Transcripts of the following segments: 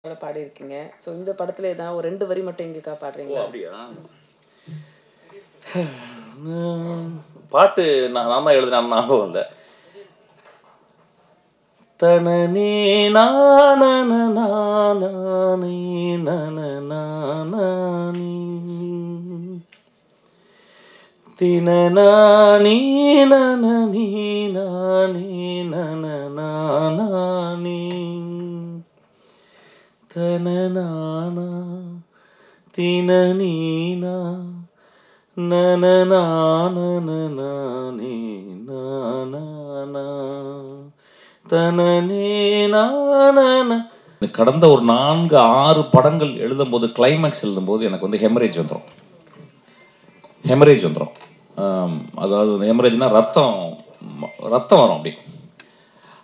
பாடியிருக்கீங்க. So இந்த படத்தில் ஏதாவது ஒரு 2 வரி மட்டும் எங்களுக்கா பாடுறீங்களா? அப்படியா? பாட்டு நான் தான் எழுதினேன், ஞாபகம் இல்லை. தனனே நானே நனநானி தினநானி நனனி நானே நனநானி தனநானா தினநீனா நனநானே நானா தனனே நான. கடந்த ஒரு 4-6 படங்கள் எழுதும்போது, கிளைமேக்ஸ் எழுதும்போது எனக்கு வந்து ஹெமரேஜ் வந்துடும். அதாவது ஹெமரேஜ்னா ரத்தம் வரும். அப்படி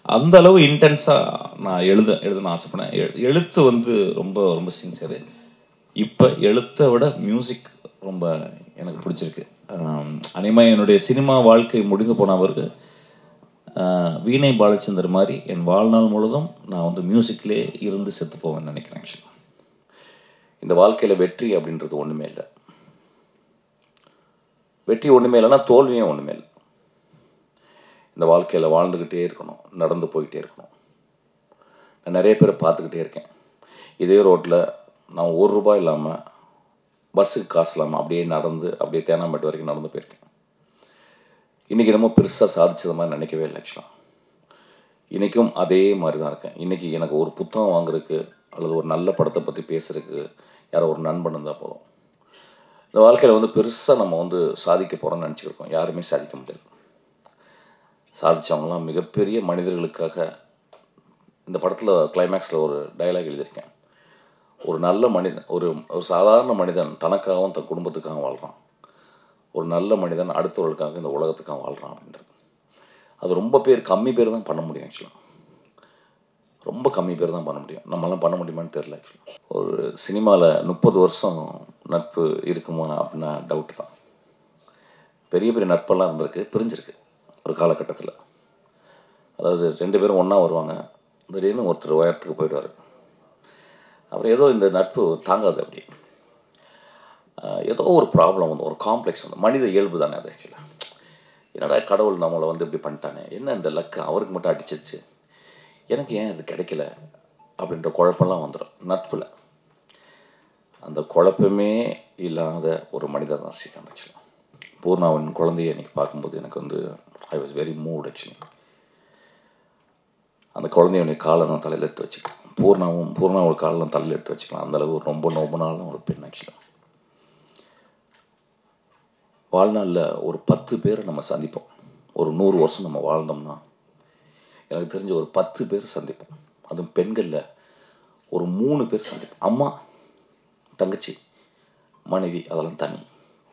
அந்த அளவு இன்டென்ஸாக நான் எழுதுன ஆசைப்படேன். எழுத்து வந்து ரொம்ப ரொம்ப சின்சியரு. இப்போ எழுத்தை விட மியூசிக் ரொம்ப எனக்கு பிடிச்சிருக்கு. அனிமா என்னுடைய சினிமா வாழ்க்கை முடிந்து போனவருக்கு வீணை பாலச்சந்தர் மாதிரி என் வாழ்நாள் முழுதும் நான் வந்து மியூசிக்லே இருந்து செத்து போவேன்னு நினைக்கிறேன். ஆக்சுவலாக இந்த வாழ்க்கையில் வெற்றி அப்படின்றது ஒன்றுமே இல்லை. வெற்றி ஒன்றுமே இல்லைன்னா தோல்வியும் ஒன்றுமே இல்லை. இந்த வாழ்க்கையில் வாழ்ந்துக்கிட்டே இருக்கணும், நடந்து போய்கிட்டே இருக்கணும். நான் நிறைய பேரை பார்த்துக்கிட்டே இருக்கேன். இதே ரோட்டில் நான் ₹1 இல்லாமல், பஸ்ஸுக்கு காசு இல்லாமல் அப்படியே நடந்து, அப்படியே தேனாம்பேட்டை வரைக்கும் நடந்து போயிருக்கேன். இன்றைக்கி ரொம்ப பெருசாக சாதிச்சது மாதிரி நினைக்கவே இல்லை. ஆக்சுவலாக இன்றைக்கும் அதே மாதிரி தான் இருக்கேன். இன்றைக்கி எனக்கு ஒரு புத்தகம் வாங்குறதுக்கு அல்லது ஒரு நல்ல படத்தை பற்றி பேசுகிறதுக்கு யாரோ ஒரு நண்பன் இருந்தால் போதும். இந்த வாழ்க்கையில் வந்து பெருசாக நம்ம வந்து சாதிக்க போகிறோம்னு நினச்சிருக்கோம். யாருமே சாதிக்க முடியாது. சாதித்தவங்களாம் மிகப்பெரிய மனிதர்களுக்காக. இந்த படத்தில் கிளைமேக்ஸில் ஒரு டயலாக் எழுதியிருக்கேன். ஒரு நல்ல மனிதன், ஒரு சாதாரண மனிதன் தனக்காகவும் தன் குடும்பத்துக்காகவும் வாழ்கிறான். ஒரு நல்ல மனிதன் அடுத்தவர்களுக்காக இந்த உலகத்துக்காக வாழ்கிறான் அப்படின்றது. அது ரொம்ப கம்மி பேர் தான் பண்ண முடியும். ஆக்சுவலாக ரொம்ப கம்மி பேர் தான் பண்ண முடியும். நம்மளாம் பண்ண முடியுமான்னு தெரியல. ஆக்சுவலாக ஒரு சினிமாவில் 30 வருஷம் நட்பு இருக்குமா அப்படின்னா டவுட் தான். பெரிய பெரிய நட்பெல்லாம் இருந்திருக்கு, பிரிஞ்சிருக்கு ஒரு காலகட்டத்தில். அதாவது 2 பேரும் ஒன்றா வருவாங்க, திடீர்னு ஒருத்தர் உயரத்துக்கு போயிடுவார். அப்புறம் ஏதோ இந்த நட்பு தாங்காது. அப்படி ஏதோ ஒரு ப்ராப்ளம் வந்து, ஒரு காம்ப்ளெக்ஸ் வந்து, மனித இயல்பு தானே அது. ஆக்சுவலாக என்னடா கடவுள் நம்மளை வந்து இப்படி பண்ணிட்டானே, என்ன இந்த லக்கு அவருக்கு மட்டும் அடிச்சிருச்சு, எனக்கு ஏன் இது கிடைக்கல அப்படின்ற குழப்பம்லாம் வந்துடும் நட்பில். அந்த குழப்பமே இல்லாத ஒரு மனிதர் தான் ஸ்ரீகாந்த். ஆக்சுவலாக பூர்ணாவின் குழந்தையை இன்றைக்கி பார்க்கும்போது எனக்கு வந்து I was very mood. Actually அந்த குழந்தையுடைய காலை நான் தலையில் எடுத்து வச்சுக்கலாம். பூர்ணாவோட காலை நான் தலையில் எடுத்து வச்சுக்கலாம். அந்தளவு ரொம்ப நோம்புனாலும் ஒரு பெண். ஆக்சுவலாக வாழ்நாளில் ஒரு 10 பேரை நம்ம சந்திப்போம். ஒரு 100 வருஷம் நம்ம வாழ்ந்தோம்னா எனக்கு தெரிஞ்ச ஒரு 10 பேர் சந்திப்போம். அதுவும் பெண்களில் ஒரு 3 பேர் சந்திப்போம். அம்மா, தங்கச்சி, மனைவி, அதெல்லாம் தனி,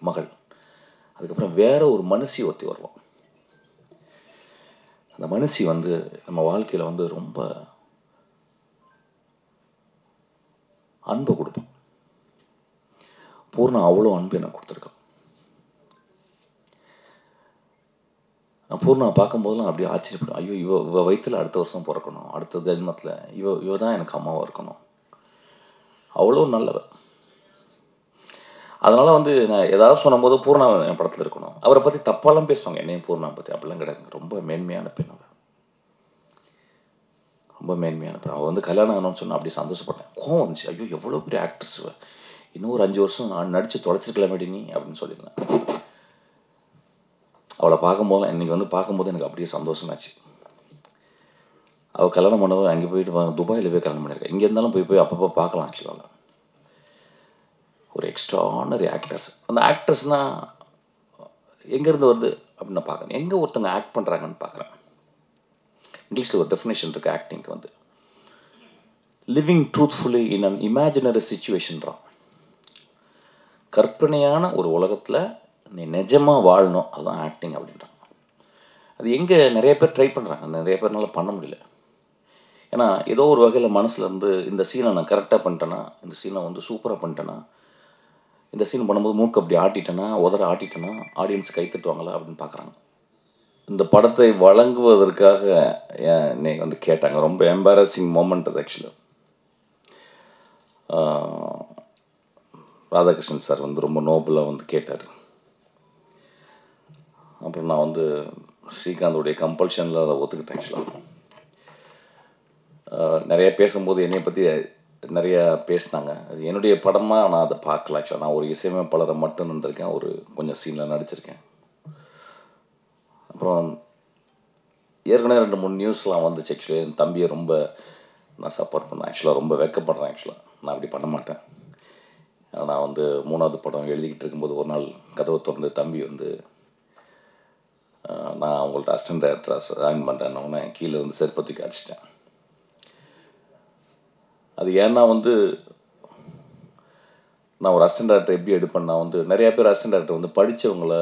மகள். அதுக்கப்புறம் வேற ஒரு மனுஷி ஒருத்தி வருவோம். அந்த மனுஷி வந்து நம்ம வாழ்க்கையில் வந்து ரொம்ப அன்பை கொடுப்போம். பூர்ணா அவ்வளோ அன்பு எனக்கு கொடுத்துருக்கோம். நான் பூர்ணா பார்க்கும்போதெல்லாம் அப்படியே ஆச்சரியப்படும். ஐயோ, இவ வயிற்றில் அடுத்த வருஷம் பிறக்கணும், அடுத்த ஜென்மத்தில் இவ தான் எனக்கு அம்மாவாக இருக்கணும். அவ்வளோ நல்லவர். அதனால் வந்து நான் ஏதாவது சொன்னும்போது பூர்ணா என் படத்தில் இருக்கணும். அவரை பற்றி தப்பாலாம் பேசுவாங்க, என்னையும் பூர்ணா பற்றி. அப்படிலாம் கிடையாது. ரொம்ப மேன்மையான பெண் அவர், ரொம்ப மேன்மையான பெண். அவள் வந்து கல்யாணம் ஆகணும்னு சொன்னால் அப்படி சந்தோஷப்பட்டேன். கோவம் வந்துச்சு. ஐயோ, எவ்வளோ பெரிய ஆக்ட்ரஸ், இன்னும் ஒரு 5 வருஷம் நான் நடித்து தொலைச்சிருக்கலாமேடி நீ அப்படின்னு சொல்லியிருந்தேன். அவளை பார்க்கும்போது, இன்றைக்கி வந்து பார்க்கும்போது எனக்கு அப்படியே சந்தோஷமாச்சு. அவள் கல்யாணம் பண்ணவோ அங்கே போயிட்டு துபாயில் போய் கல்யாணம் பண்ணியிருக்கேன். இங்கே இருந்தாலும் போய் அப்பப்போ பார்க்கலாம். ஆக்சுவலாக ஒரு எக்ஸ்ட்ரானரி ஆக்டர்ஸ். அந்த ஆக்டர்ஸ்னால் எங்கேருந்து வருது அப்படின்னு நான் பார்க்குறேன். எங்கே ஒருத்தங்க ஆக்ட் பண்ணுறாங்கன்னு பார்க்குறேன். இங்கிலீஷில் ஒரு டெஃபினேஷன் இருக்குது ஆக்டிங்க்கு வந்து, living truthfully in an imaginary சிச்சுவேஷன்றான். கற்பனையான ஒரு உலகத்தில் நீ நிஜமாக வாழணும், அதுதான் ஆக்டிங் அப்படின்றாங்க. அது எங்கே நிறைய பேர் ட்ரை பண்ணுறாங்க, நிறைய பேர்னால பண்ண முடியல. ஏன்னா ஏதோ ஒரு வகையில் மனசில் இருந்து இந்த சீனை நான் கரெக்டாக பண்ணிட்டேன்னா, இந்த சீனை வந்து சூப்பராக பண்ணிட்டேன்னா, இந்த சீன் பண்ணும்போது மூக்கு அப்படி ஆட்டிட்டேன்னா, உதற ஆட்டிட்டேன்னா ஆடியன்ஸ் கை தட்டுவாங்களா அப்படின்னு பார்க்குறாங்க. இந்த படத்தை வழங்குவதற்காக என்னை வந்து கேட்டாங்க. ரொம்ப எம்பாரசிங் மொமெண்ட் அது. ஆக்சுவலாக ராதாகிருஷ்ணன் சார் வந்து ரொம்ப நோபலாக வந்து கேட்டார். அப்புறம் நான் வந்து ஸ்ரீகாந்தோடைய கம்பல்ஷனில் அதை ஒத்துக்கிட்டேன். ஆக்சுவலாக நிறைய பேசும்போது என்னை பற்றி நிறையா பேசினாங்க. அது என்னுடைய படமாக நான் அதை பார்க்கல. ஆக்சுவலாக நான் ஒரு இசையமைப்பாளரை மட்டும் இருந்திருக்கேன், ஒரு கொஞ்சம் சீனில் நடிச்சிருக்கேன். அப்புறம் ஏற்கனவே 2-3 நியூஸ்லாம் வந்துச்சு. ஆக்சுவலி என் தம்பியை ரொம்ப நான் சப்போர்ட் பண்ணேன். ஆக்சுவலாக ரொம்ப வெக்கப்படுறேன். ஆக்சுவலாக நான் அப்படி பண்ண மாட்டேன். நான் வந்து 3வது படம் எழுதிக்கிட்டு இருக்கும்போது ஒரு நாள் கதவை திறந்து தம்பி வந்து நான் உங்கள்கிட்ட அசிஸ்டன்ட் டைரக்டராக ஜாயின் பண்ணுறேன்னொன்னே கீழே இருந்து செருப்பை தூக்கி அடிச்சிட்டேன். அது ஏன்னா வந்து நான் ஒரு அசிஸ்டன்ட் டைரக்டர் எப்படி எடுப்பேன்னா வந்து நிறையா பேர் அசிஸ்டன்ட் டைரக்டர் வந்து படித்தவங்கள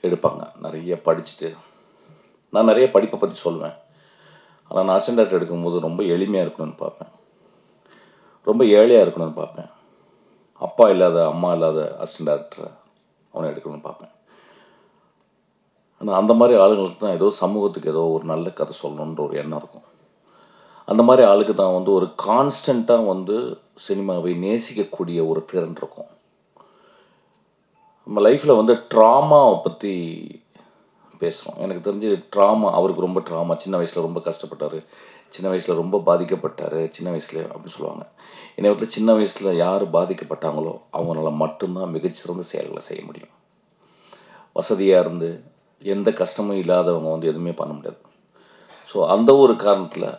எடுப்பாங்க. நிறைய படிச்சுட்டு நான் நிறைய படிப்பை பற்றி சொல்லுவேன். ஆனால் நான் அசிஸ்டன்ட் டைரக்டர் எடுக்கும்போது ரொம்ப எளிமையாக இருக்கணும்னு பார்ப்பேன், ரொம்ப ஏழையாக இருக்கணும்னு பார்ப்பேன். அப்பா இல்லாத அம்மா இல்லாத அசிஸ்டன்ட் டைரக்டரை அவனை எடுக்கணும்னு பார்ப்பேன். ஆனால் அந்த மாதிரி ஆளுங்களுக்கு தான் ஏதோ சமூகத்துக்கு ஏதோ ஒரு நல்ல கதை சொல்லணுன்ற ஒரு எண்ணம் இருக்கும். அந்த மாதிரி ஆளுக்கு தான் வந்து ஒரு கான்ஸ்டண்ட்டாக வந்து சினிமாவை நேசிக்கக்கூடிய ஒரு திறன் இருக்கும். நம்ம லைஃப்பில் வந்து ட்ராமாவை பற்றி பேசுகிறோம். எனக்கு தெரிஞ்சு ட்ராமா, அவருக்கு ரொம்ப ட்ராமா, சின்ன வயசில் ரொம்ப கஷ்டப்பட்டார், சின்ன வயசில் ரொம்ப பாதிக்கப்பட்டார், சின்ன வயசுல அப்படின்னு சொல்லுவாங்க. என்னை வந்து சின்ன வயசில் யார் பாதிக்கப்பட்டாங்களோ அவங்களால மட்டும்தான் மிகச்சிறந்த செயல்களை செய்ய முடியும். வசதியாக இருந்து எந்த கஷ்டமும் இல்லாதவங்க வந்து எதுவுமே பண்ண முடியாது. ஸோ அந்த ஒரு காரணத்தில்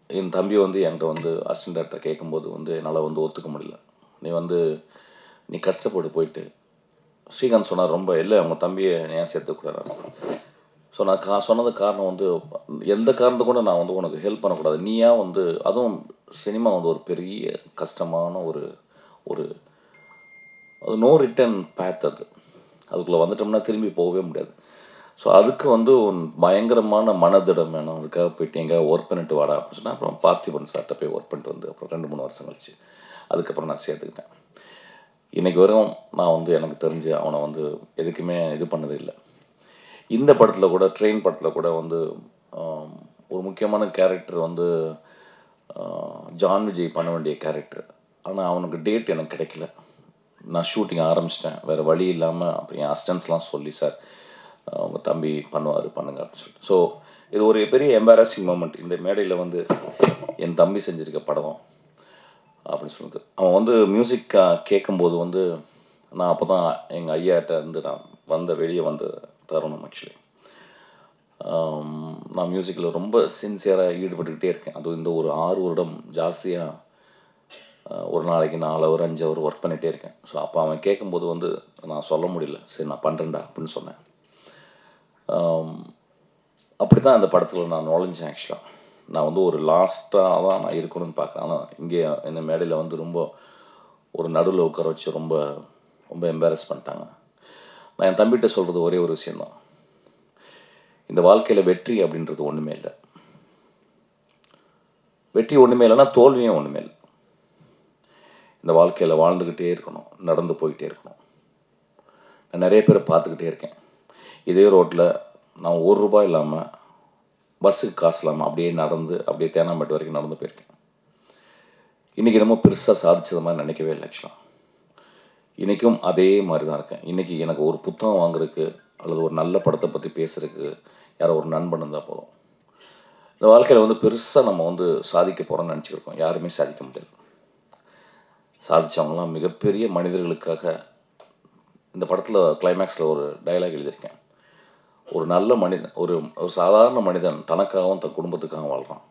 என் தம்பி வந்து என்கிட்ட வந்து அசிஸ்டன்ட் டைரக்டர் கேட்கும்போது வந்து என்னால் வந்து ஒத்துக்க முடியல. நீ கஷ்டப்பட்டு போயிட்டு ஸ்ரீகாந்த் சொன்னார் ரொம்ப இல்லை அவங்க தம்பியை ஏன் சேர்த்துக்கூடாது. ஸோ நான் சொன்னது காரணம் வந்து எந்த காரணத்தை கூட நான் வந்து உனக்கு ஹெல்ப் பண்ணக்கூடாது. நீயா வந்து அதுவும் சினிமா வந்து ஒரு பெரிய கஷ்டமான ஒரு ஒரு அது நோ ரிட்டர்ன் பேத். அதுக்குள்ளே வந்துட்டோம்னா திரும்பி போகவே முடியாது. ஸோ அதுக்கு வந்து பயங்கரமான மனதிடம் வேணும். அதுக்காக போயிட்டு எங்கேயாவது ஒர்க் பண்ணிட்டு வாடா அப்படின்னு சொன்னால் அப்புறம் பார்த்திபன் சார்கிட்ட போய் ஒர்க் பண்ணிட்டு வந்து அப்புறம் 2-3 வருஷம் கழிச்சு அதுக்கப்புறம் நான் சேர்த்துக்கிட்டேன். இன்றைக்கி வரையும் நான் வந்து எனக்கு தெரிஞ்சு அவனை வந்து எதுக்குமே இது பண்ணது இல்லை. இந்த படத்தில் கூட ட்ரெயின் படத்தில் கூட வந்து ஒரு முக்கியமான கேரக்டர் வந்து ஜான் விஜய் பண்ண வேண்டிய கேரக்டர். ஆனால் அவனுக்கு டேட் எனக்கு கிடைக்கல. நான் ஷூட்டிங் ஆரம்பிச்சிட்டேன், வேறு வழி இல்லாமல் அப்புறம் என் அசிஸ்டன்ஸ்லாம் சொல்லி சார் அவங்க தம்பி பண்ணுவார் பண்ணுங்க அப்படின்னு சொல்லிட்டு. ஸோ இது ஒரு பெரிய எம்பாரசிங் மூமெண்ட். இந்த மேடையில் வந்து என் தம்பி செஞ்சுருக்க படம் அப்படின்னு சொல்லுது. அவன் வந்து மியூசிக் கேட்கும்போது வந்து நான் அப்போ தான் எங்கள் ஐயாட்ட இருந்து நான் வெளியே வந்த தருணம். ஆக்சுவலி நான் மியூசிக்கில் ரொம்ப சின்சியராக ஈடுபட்டுக்கிட்டே இருக்கேன். அதுவும் இந்த ஒரு 6 வருடம் ஜாஸ்தியாக ஒரு நாளைக்கு 4 ஹவர் 5 ஹவர் ஒர்க் பண்ணிகிட்டே இருக்கேன். ஸோ அப்போ அவன் கேட்கும்போது வந்து நான் சொல்ல முடியல, சரி நான் பண்ணுறேன்டா அப்படின்னு சொன்னேன். அப்படி தான் அந்த படத்தில் நான் நுழைஞ்சேன். ஆக்சுவலாக நான் வந்து ஒரு லாஸ்ட்டாக தான் நான் இருக்கணும்னு பார்க்குறேன். ஆனால் இங்கே இந்த மேடையில் வந்து ரொம்ப ஒரு நடுவில் உட்கார வச்சு ரொம்ப ரொம்ப எம்பாரஸ் பண்ணிட்டாங்க. நான் என் தம்பிகிட்ட சொல்கிறது ஒரே ஒரு விஷயந்தான், இந்த வாழ்க்கையில் வெற்றி அப்படின்றது ஒன்றுமே இல்லை. வெற்றி ஒன்றுமே இல்லைன்னா தோல்வியும் ஒன்றுமே இல்லை. இந்த வாழ்க்கையில் வாழ்ந்துக்கிட்டே இருக்கணும், நடந்து போய்கிட்டே இருக்கணும். நான் நிறைய பேரை பார்த்துக்கிட்டே இருக்கேன். இதே ரோட்டில் நான் ₹1 இல்லாமல் பஸ்ஸுக்கு காசு இல்லாமல் அப்படியே நடந்து அப்படியே தேனாம்பேட்டு வரைக்கும் நடந்து போயிருக்கேன். இன்றைக்கி ரொம்ப பெருசாக சாதிச்சது மாதிரி நினைக்கவே இல்லை. ஆக்சுவலாக இன்றைக்கும் அதே மாதிரி தான் இருக்கேன். இன்றைக்கி எனக்கு ஒரு புத்தகம் வாங்குறதுக்கு அல்லது ஒரு நல்ல படத்தை பற்றி பேசுகிறதுக்கு யாரோ ஒரு நண்பன் இருந்தால் போதும். இந்த வாழ்க்கையில் வந்து பெருசாக நம்ம வந்து சாதிக்க போகிறோம்னு நினச்சிருக்கோம். யாருமே சாதிக்க முடியாது. சாதித்தவங்களாம் மிகப்பெரிய மனிதர்களுக்காக. இந்த படத்தில் கிளைமேக்ஸில் ஒரு டயலாக் எழுதியிருக்கேன், ஒரு நல்ல மனிதன் ஒரு சாதாரண மனிதன் தனக்காகவும் தன் குடும்பத்துக்காகவும் வாழ்கிறான்,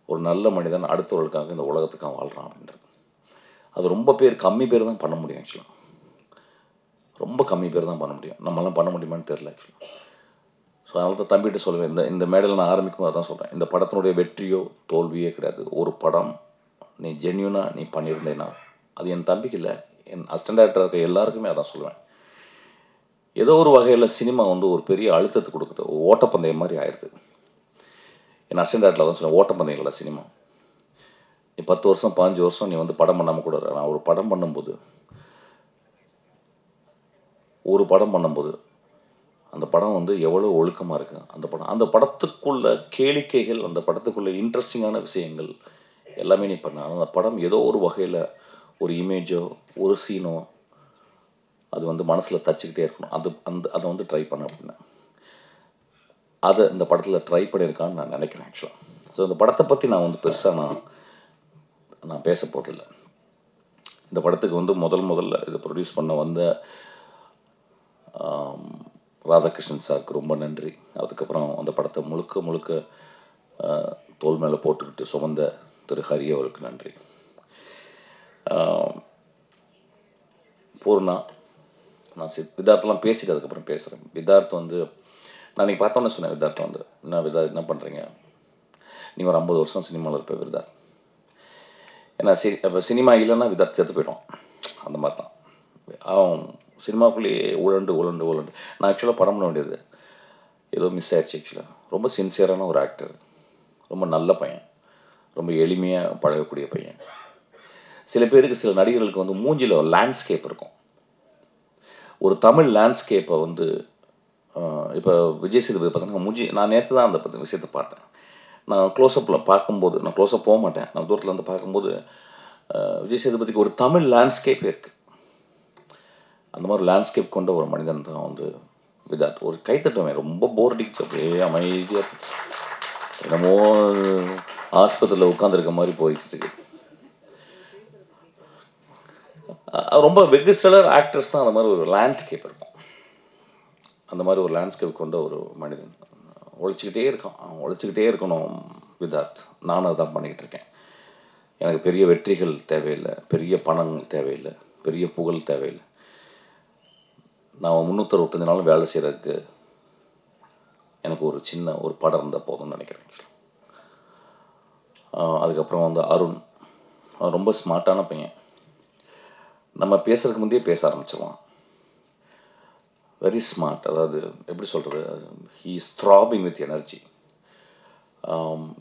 ஒரு நல்ல மனிதன் அடுத்தவர்களுக்காக இந்த உலகத்துக்காக வாழ்கிறான் அப்படின்றது. அது ரொம்ப கம்மி பேர் தான் பண்ண முடியும். ஆக்சுவலாக ரொம்ப கம்மி பேர் தான் பண்ண முடியும். நம்மளாம் பண்ண முடியுமான்னு தெரியல ஆக்சுவலாக. ஸோ அதனால தான் தம்பிகிட்ட சொல்லுவேன், இந்த மேடையில் நான் ஆரம்பிக்கும் அதான் சொல்கிறேன், இந்த படத்தினுடைய வெற்றியோ தோல்வியே கிடையாது. ஒரு படம் நீ ஜென்யூனாக நீ பண்ணியிருந்தேன்னா, அது என் தம்பிக்கு இல்லை, என் அசிஸ்டன்ட் டைரக்டர் இருக்க எல்லாருக்குமே அதான் சொல்லுவேன். ஏதோ ஒரு வகையில் சினிமா வந்து ஒரு பெரிய அழுத்தத்தை கொடுக்குது, ஓட்டப்பந்தயம் மாதிரி ஆயிடுது. என் அசிஸ்டன்ட் டைரக்டர் தான் சொல்லுவேன், ஓட்டப்பந்தயம் இல்லை சினிமா. நீ 10 வருஷம் 15 வருஷம் நீ வந்து படம் பண்ணாமல் கூட நான் ஒரு படம் பண்ணும்போது அந்த படம் வந்து எவ்வளோ ஒழுக்கமாக இருக்குது. அந்த படத்துக்குள்ள கேளிக்கைகள், அந்த படத்துக்குள்ள இன்ட்ரெஸ்டிங்கான விஷயங்கள் எல்லாமே நீ பண்ண. ஆனால் அந்த படம் ஏதோ ஒரு வகையில் ஒரு இமேஜோ ஒரு சீனோ அது வந்து மனசில் தச்சுக்கிட்டே இருக்கணும். அதை வந்து ட்ரை பண்ண அப்படின்னா அதை இந்த படத்தில் ட்ரை பண்ணியிருக்கான்னு நான் நினைக்கிறேன் ஆக்சுவலாக. ஸோ இந்த படத்தை பற்றி நான் வந்து பெருசாக நான் பேச போகிறதில்ல. இந்த படத்துக்கு வந்து முதல்ல இதை ப்ரொடியூஸ் பண்ண வந்த ராதாகிருஷ்ணன் சாருக்கு ரொம்ப நன்றி. அதுக்கப்புறம் அந்த படத்தை முழுக்க தோல் மேலே போட்டுக்கிட்டு சுமந்த திரு ஹரி அவருக்கு நன்றி. பூர்ணா, நான் விதார்த்தெலாம் பேசிட்டு அதுக்கப்புறம் பேசுகிறேன். விதார்த் வந்து நான் நீங்கள் பார்த்தோன்னே சொன்னேன், விதார்த்தம் வந்து என்ன பண்ணுறீங்க, நீ ஒரு 50 வருஷம் சினிமாவில் இருப்ப விதார்த். ஏன்னா இப்போ சினிமா இல்லைன்னா விதார்த் செத்து போய்டும். அந்த மாதிரி தான் அவன் சினிமாக்குள்ளேயே உழண்டு. நான் ஆக்சுவலாக படம் பண்ண வேண்டியது ஏதோ மிஸ் ஆயிடுச்சு. ஆக்சுவலாக ரொம்ப சின்சியரான ஒரு ஆக்டர், ரொம்ப நல்ல பையன், ரொம்ப எளிமையாக பழகக்கூடிய பையன். சில பேருக்கு, சில நடிகர்களுக்கு வந்து மூஞ்சியில் ஒரு லேண்ட்ஸ்கேப் இருக்கும். ஒரு தமிழ் லேண்ட்ஸ்கேப்பை வந்து இப்போ விஜய் சேதுபதி பார்த்தீங்கன்னா மூஞ்சி, நான் நேற்று தான் அந்த விஷயத்தை பார்த்தேன். நான் க்ளோஸ்அப்பில் பார்க்கும்போது, நான் க்ளோஸ்அப் போக மாட்டேன், நான் தூரத்தில் வந்து பார்க்கும்போது விஜய் சேதுபதிக்கு ஒரு தமிழ் லேண்ட்ஸ்கேப் இருக்குது. அந்த மாதிரி லேண்ட்ஸ்கேப் கொண்ட ஒரு மனிதன் தான் வந்து விதார்த். ஒரு கைத்தட்டுவேன், ரொம்ப போர் அடிச்சு அப்படியே அமைதியாக என்னமோ ஆஸ்பத்திரியில் உட்காந்துருக்க மாதிரி போய்கிட்டு இருக்கு. ரொம்ப வெகு சிலர் ஆக்டர்ஸ் தான் அந்த மாதிரி ஒரு லேண்ட்ஸ்கேப் இருக்கும். அந்த மாதிரி ஒரு லேண்ட்ஸ்கேப் கொண்ட ஒரு மனிதன் உழைச்சிக்கிட்டே இருக்கான். உழைச்சிக்கிட்டே இருக்கணும் விதார்த். நானும் அதான் பண்ணிக்கிட்டு இருக்கேன். எனக்கு பெரிய வெற்றிகள் தேவையில்லை, பெரிய பணம் தேவையில்லை, பெரிய புகழ் தேவையில்லை. நான் 365 நாளும் வேலை செய்கிறதுக்கு எனக்கு ஒரு சின்ன ஒரு படம் இருந்தால் போதும்னு நினைக்கிறேன். அதுக்கப்புறம் வந்து அருண் ரொம்ப ஸ்மார்ட்டான பையன். நம்ம பேசுறதுக்கு முந்தையே பேச ஆரம்பிச்சிடுவான். Very smart. அதாவது எப்படி சொல்கிறது, he is throbbing with energy.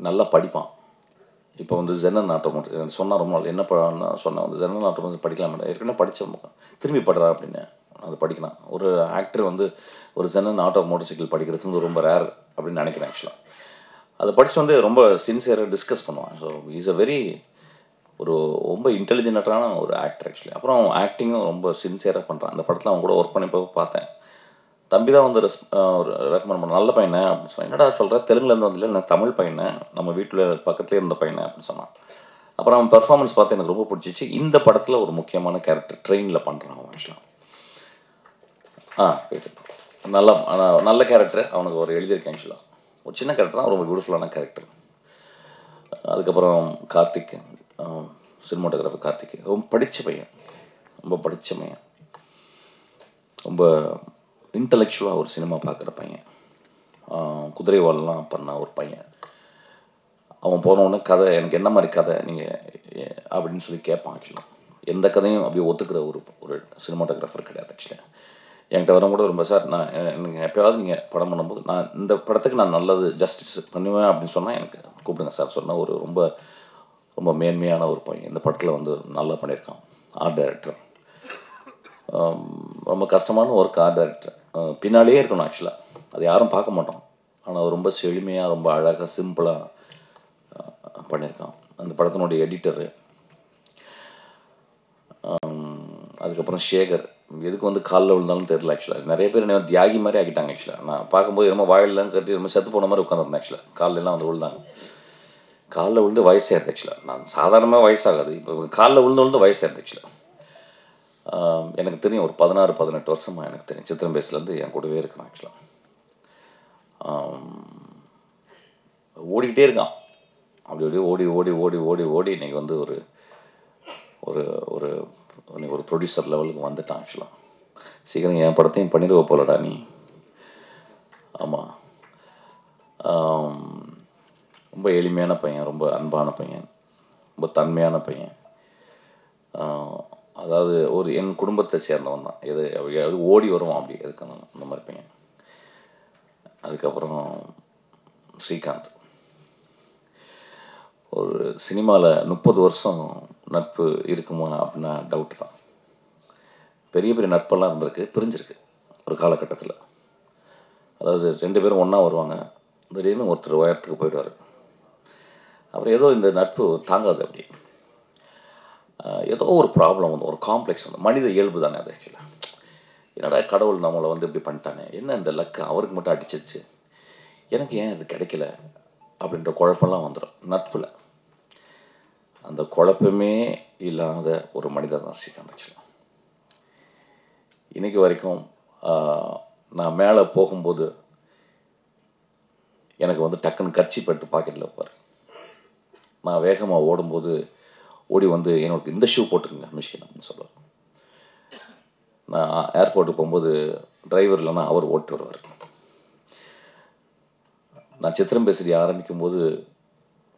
நல்லா படிப்பான். இப்போ வந்து ஜெனரல் நாட்டம் சொன்னால் ரொம்ப நாள் என்ன படம்னா சொன்னால் வந்து ஜெனரல் நாட்டம் வந்து படிக்கலாம் மேடம், ஏற்கனவே படித்தோம், திரும்பி படுறா அப்படின்னு. அது படிக்கலாம். ஒரு ஆக்டர் வந்து ஒரு ஜெனரல் ஆட்டோ மோட்டர் சைக்கிள் படிக்கிறது வந்து ரொம்ப ரேர் அப்படின்னு நினைக்கிறேன் ஆக்சுவலாக. அதை படித்து வந்து ரொம்ப சின்சியராக டிஸ்கஸ் பண்ணுவான். ஸோ இஸ் அ வெரி ஒரு ரொம்ப இன்டெலிஜென்ட்டான ஒரு ஆக்டர் ஆக்சுவலி. அப்புறம் ஆக்டிங்கும் ரொம்ப சின்சியராக பண்ணுறான். அந்த படத்தில் அவன் கூட ஒர்க் பண்ணி போய் பார்த்தேன். தம்பி தான் வந்து ரெக்கமெண்ட் பண்ண, நல்ல பையனை அப்படின்னு சொன்னேன். என்னடா சொல்கிறேன், தெலுங்குலேருந்து வந்து இல்லை, நான் தமிழ் பையனை, நம்ம வீட்டில் பக்கத்துலேயே இருந்த பையனை அப்படின்னு சொன்னான். அப்புறம் அவன் பெர்ஃபார்மன்ஸ் பார்த்து எனக்கு ரொம்ப பிடிச்சிச்சு. இந்த படத்தில் ஒரு முக்கியமான கேரக்டர் ட்ரெயினில் பண்ணுறான் அவன் ஆக்சுவலாக. நல்ல கேரக்டர் அவனுக்கு ஒரு எழுதியிருக்கேன் ஆக்சுவலாக. ஒரு சின்ன கேரக்டர் தான், ரொம்ப பியூட்டிஃபுல்லான கேரக்டர். அதுக்கப்புறம் கார்த்திக், சினிமாட்டோகிராஃபர் கார்த்திக், ரொம்ப படித்த பையன், ரொம்ப இன்டலெக்சுவலாக ஒரு சினிமா பார்க்குற பையன். குதிரைவால்லாம் பண்ண ஒரு பையன். அவன் போனவுடனே கதை, எனக்கு என்ன மாதிரி கதை நீங்கள் அப்படின்னு சொல்லி கேட்பான். ஆக்சுவலாக எந்த கதையும் அப்படியே ஒத்துக்கிற ஒரு சினிமாட்டோகிராஃபர் கிடையாது ஆக்சுவலாக. என்கிட்ட வரவங்க கூட ரொம்ப, சார் நான் நீங்கள் எப்போயாவது நீங்கள் படம் பண்ணும்போது நான் இந்த படத்துக்கு நான் நல்லது ஜஸ்டிஸ் பண்ணுவேன் அப்படின்னு சொன்னால் எனக்கு கூப்பிடுங்க சார் சொன்னால் ஒரு ரொம்ப ரொம்ப மேன்மையான ஒரு பையன். இந்த படத்தில் வந்து நல்லா பண்ணியிருக்கான். ஆர்ட் டைரக்டர், ரொம்ப கஷ்டமான ஒர்க். ஆர்ட் டைரக்டர் பின்னாலேயே இருக்கணும் ஆக்சுவலாக, அது யாரும் பார்க்க மாட்டோம். ஆனால் ரொம்ப செழுமையாக, ரொம்ப அழகாக, சிம்பிளாக பண்ணியிருக்கான். அந்த படத்தினுடைய எடிட்டரு. அதுக்கப்புறம் சேகர், எதுக்கு வந்து காலில் விழுந்தாலும் தெரியல ஆக்சுவலாக. நிறைய பேர் என்ன தியாகி மாதிரி ஆக்கிட்டாங்க ஆக்சுவலாக. நான் பார்க்கும்போது ரொம்ப வாயிலெலாம் கட்டி ரொம்ப செத்து போன மாதிரி உட்காந்துருந்தேன் ஆக்சுவலாக. காலிலெலாம் வந்து விழுந்தாங்க. காலில் விழுந்து வயசாயிருது ஆக்சுவலாக. நான் சாதாரணமாக வயசாகாது, இப்போ காலில் விழுந்து வயசாயிருது ஆக்சுவலாக. எனக்கு தெரியும், ஒரு 16-18 வருஷமாக எனக்கு தெரியும். சித்திரம்பேசிலேருந்து என் கூடவே இருக்கிறான் ஆக்சுவலாக. ஓடிக்கிட்டே இருக்கான். அப்படி அப்படியே ஓடி ஓடி ஓடி ஓடி ஓடி இன்றைக்கி வந்து ஒரு ஒரு ஒரு இன்னைக்கு ஒரு ப்ரொடியூசர் லெவலுக்கு வந்துட்டான் ஆக்சுவலாக. சீக்கிரம் என் படத்தையும் பண்ணிடுவ போலடா நீ. ஆமாம், ரொம்ப எளிமையான பையன், ரொம்ப அன்பான பையன், ரொம்ப தன்மையான பையன். அதாவது ஒரு என் குடும்பத்தை சேர்ந்தவன் தான். எது ஓடி வருவான் அப்படி எதுக்கு அந்த மாதிரி பையன். அதுக்கப்புறம் ஸ்ரீகாந்த், ஒரு சினிமாவில் 30 வருஷம் நட்பு இருக்குமா அப்படின்னா டவுட் தான். பெரிய பெரிய நட்பெல்லாம் இருந்திருக்கு, பிரிஞ்சிருக்கு ஒரு காலகட்டத்தில். அதாவது 2 பேரும் ஒன்றா வருவாங்க, திடீர்னு ஒருத்தர் உயரத்துக்கு போயிடுவார். அப்புறம் ஏதோ இந்த நட்பு தாங்காது அப்படி. ஏதோ ஒரு ப்ராப்ளம் வந்து ஒரு காம்ப்ளெக்ஸ் வந்து மனித இயல்பு தானே அது ஆக்சுவலாக. என்னடா கடவுள் நம்மளை வந்து இப்படி பண்ணிட்டானே, என்ன இந்த லக்கு அவருக்கு மட்டும் அடிச்சிருச்சு, எனக்கு ஏன் இது கிடைக்கல அப்படின்ற குழப்பம்லாம் வந்துடும் நட்பில். அந்த குழப்பமே இல்லாத ஒரு மனிதர் தான் ஸ்ரீகாந்த் ஆக்சுவலாக. இன்றைக்கி வரைக்கும் நான் மேலே போகும்போது எனக்கு வந்து டக்குன்னு கர்ச்சீப் எடுத்து பாக்கெட்டில் வைப்பார். நான் வேகமாக ஓடும்போது ஓடி வந்து எனக்கு இந்த ஷூ போட்டுருங்க மிஷின் அப்படின்னு சொல்லுவார். நான் ஏர்போர்ட்டுக்கு போகும்போது டிரைவர் இல்லைன்னா அவர் ஓட்டு வருவார். நான் சித்திரம் பேசுகிற ஆரம்பிக்கும் போது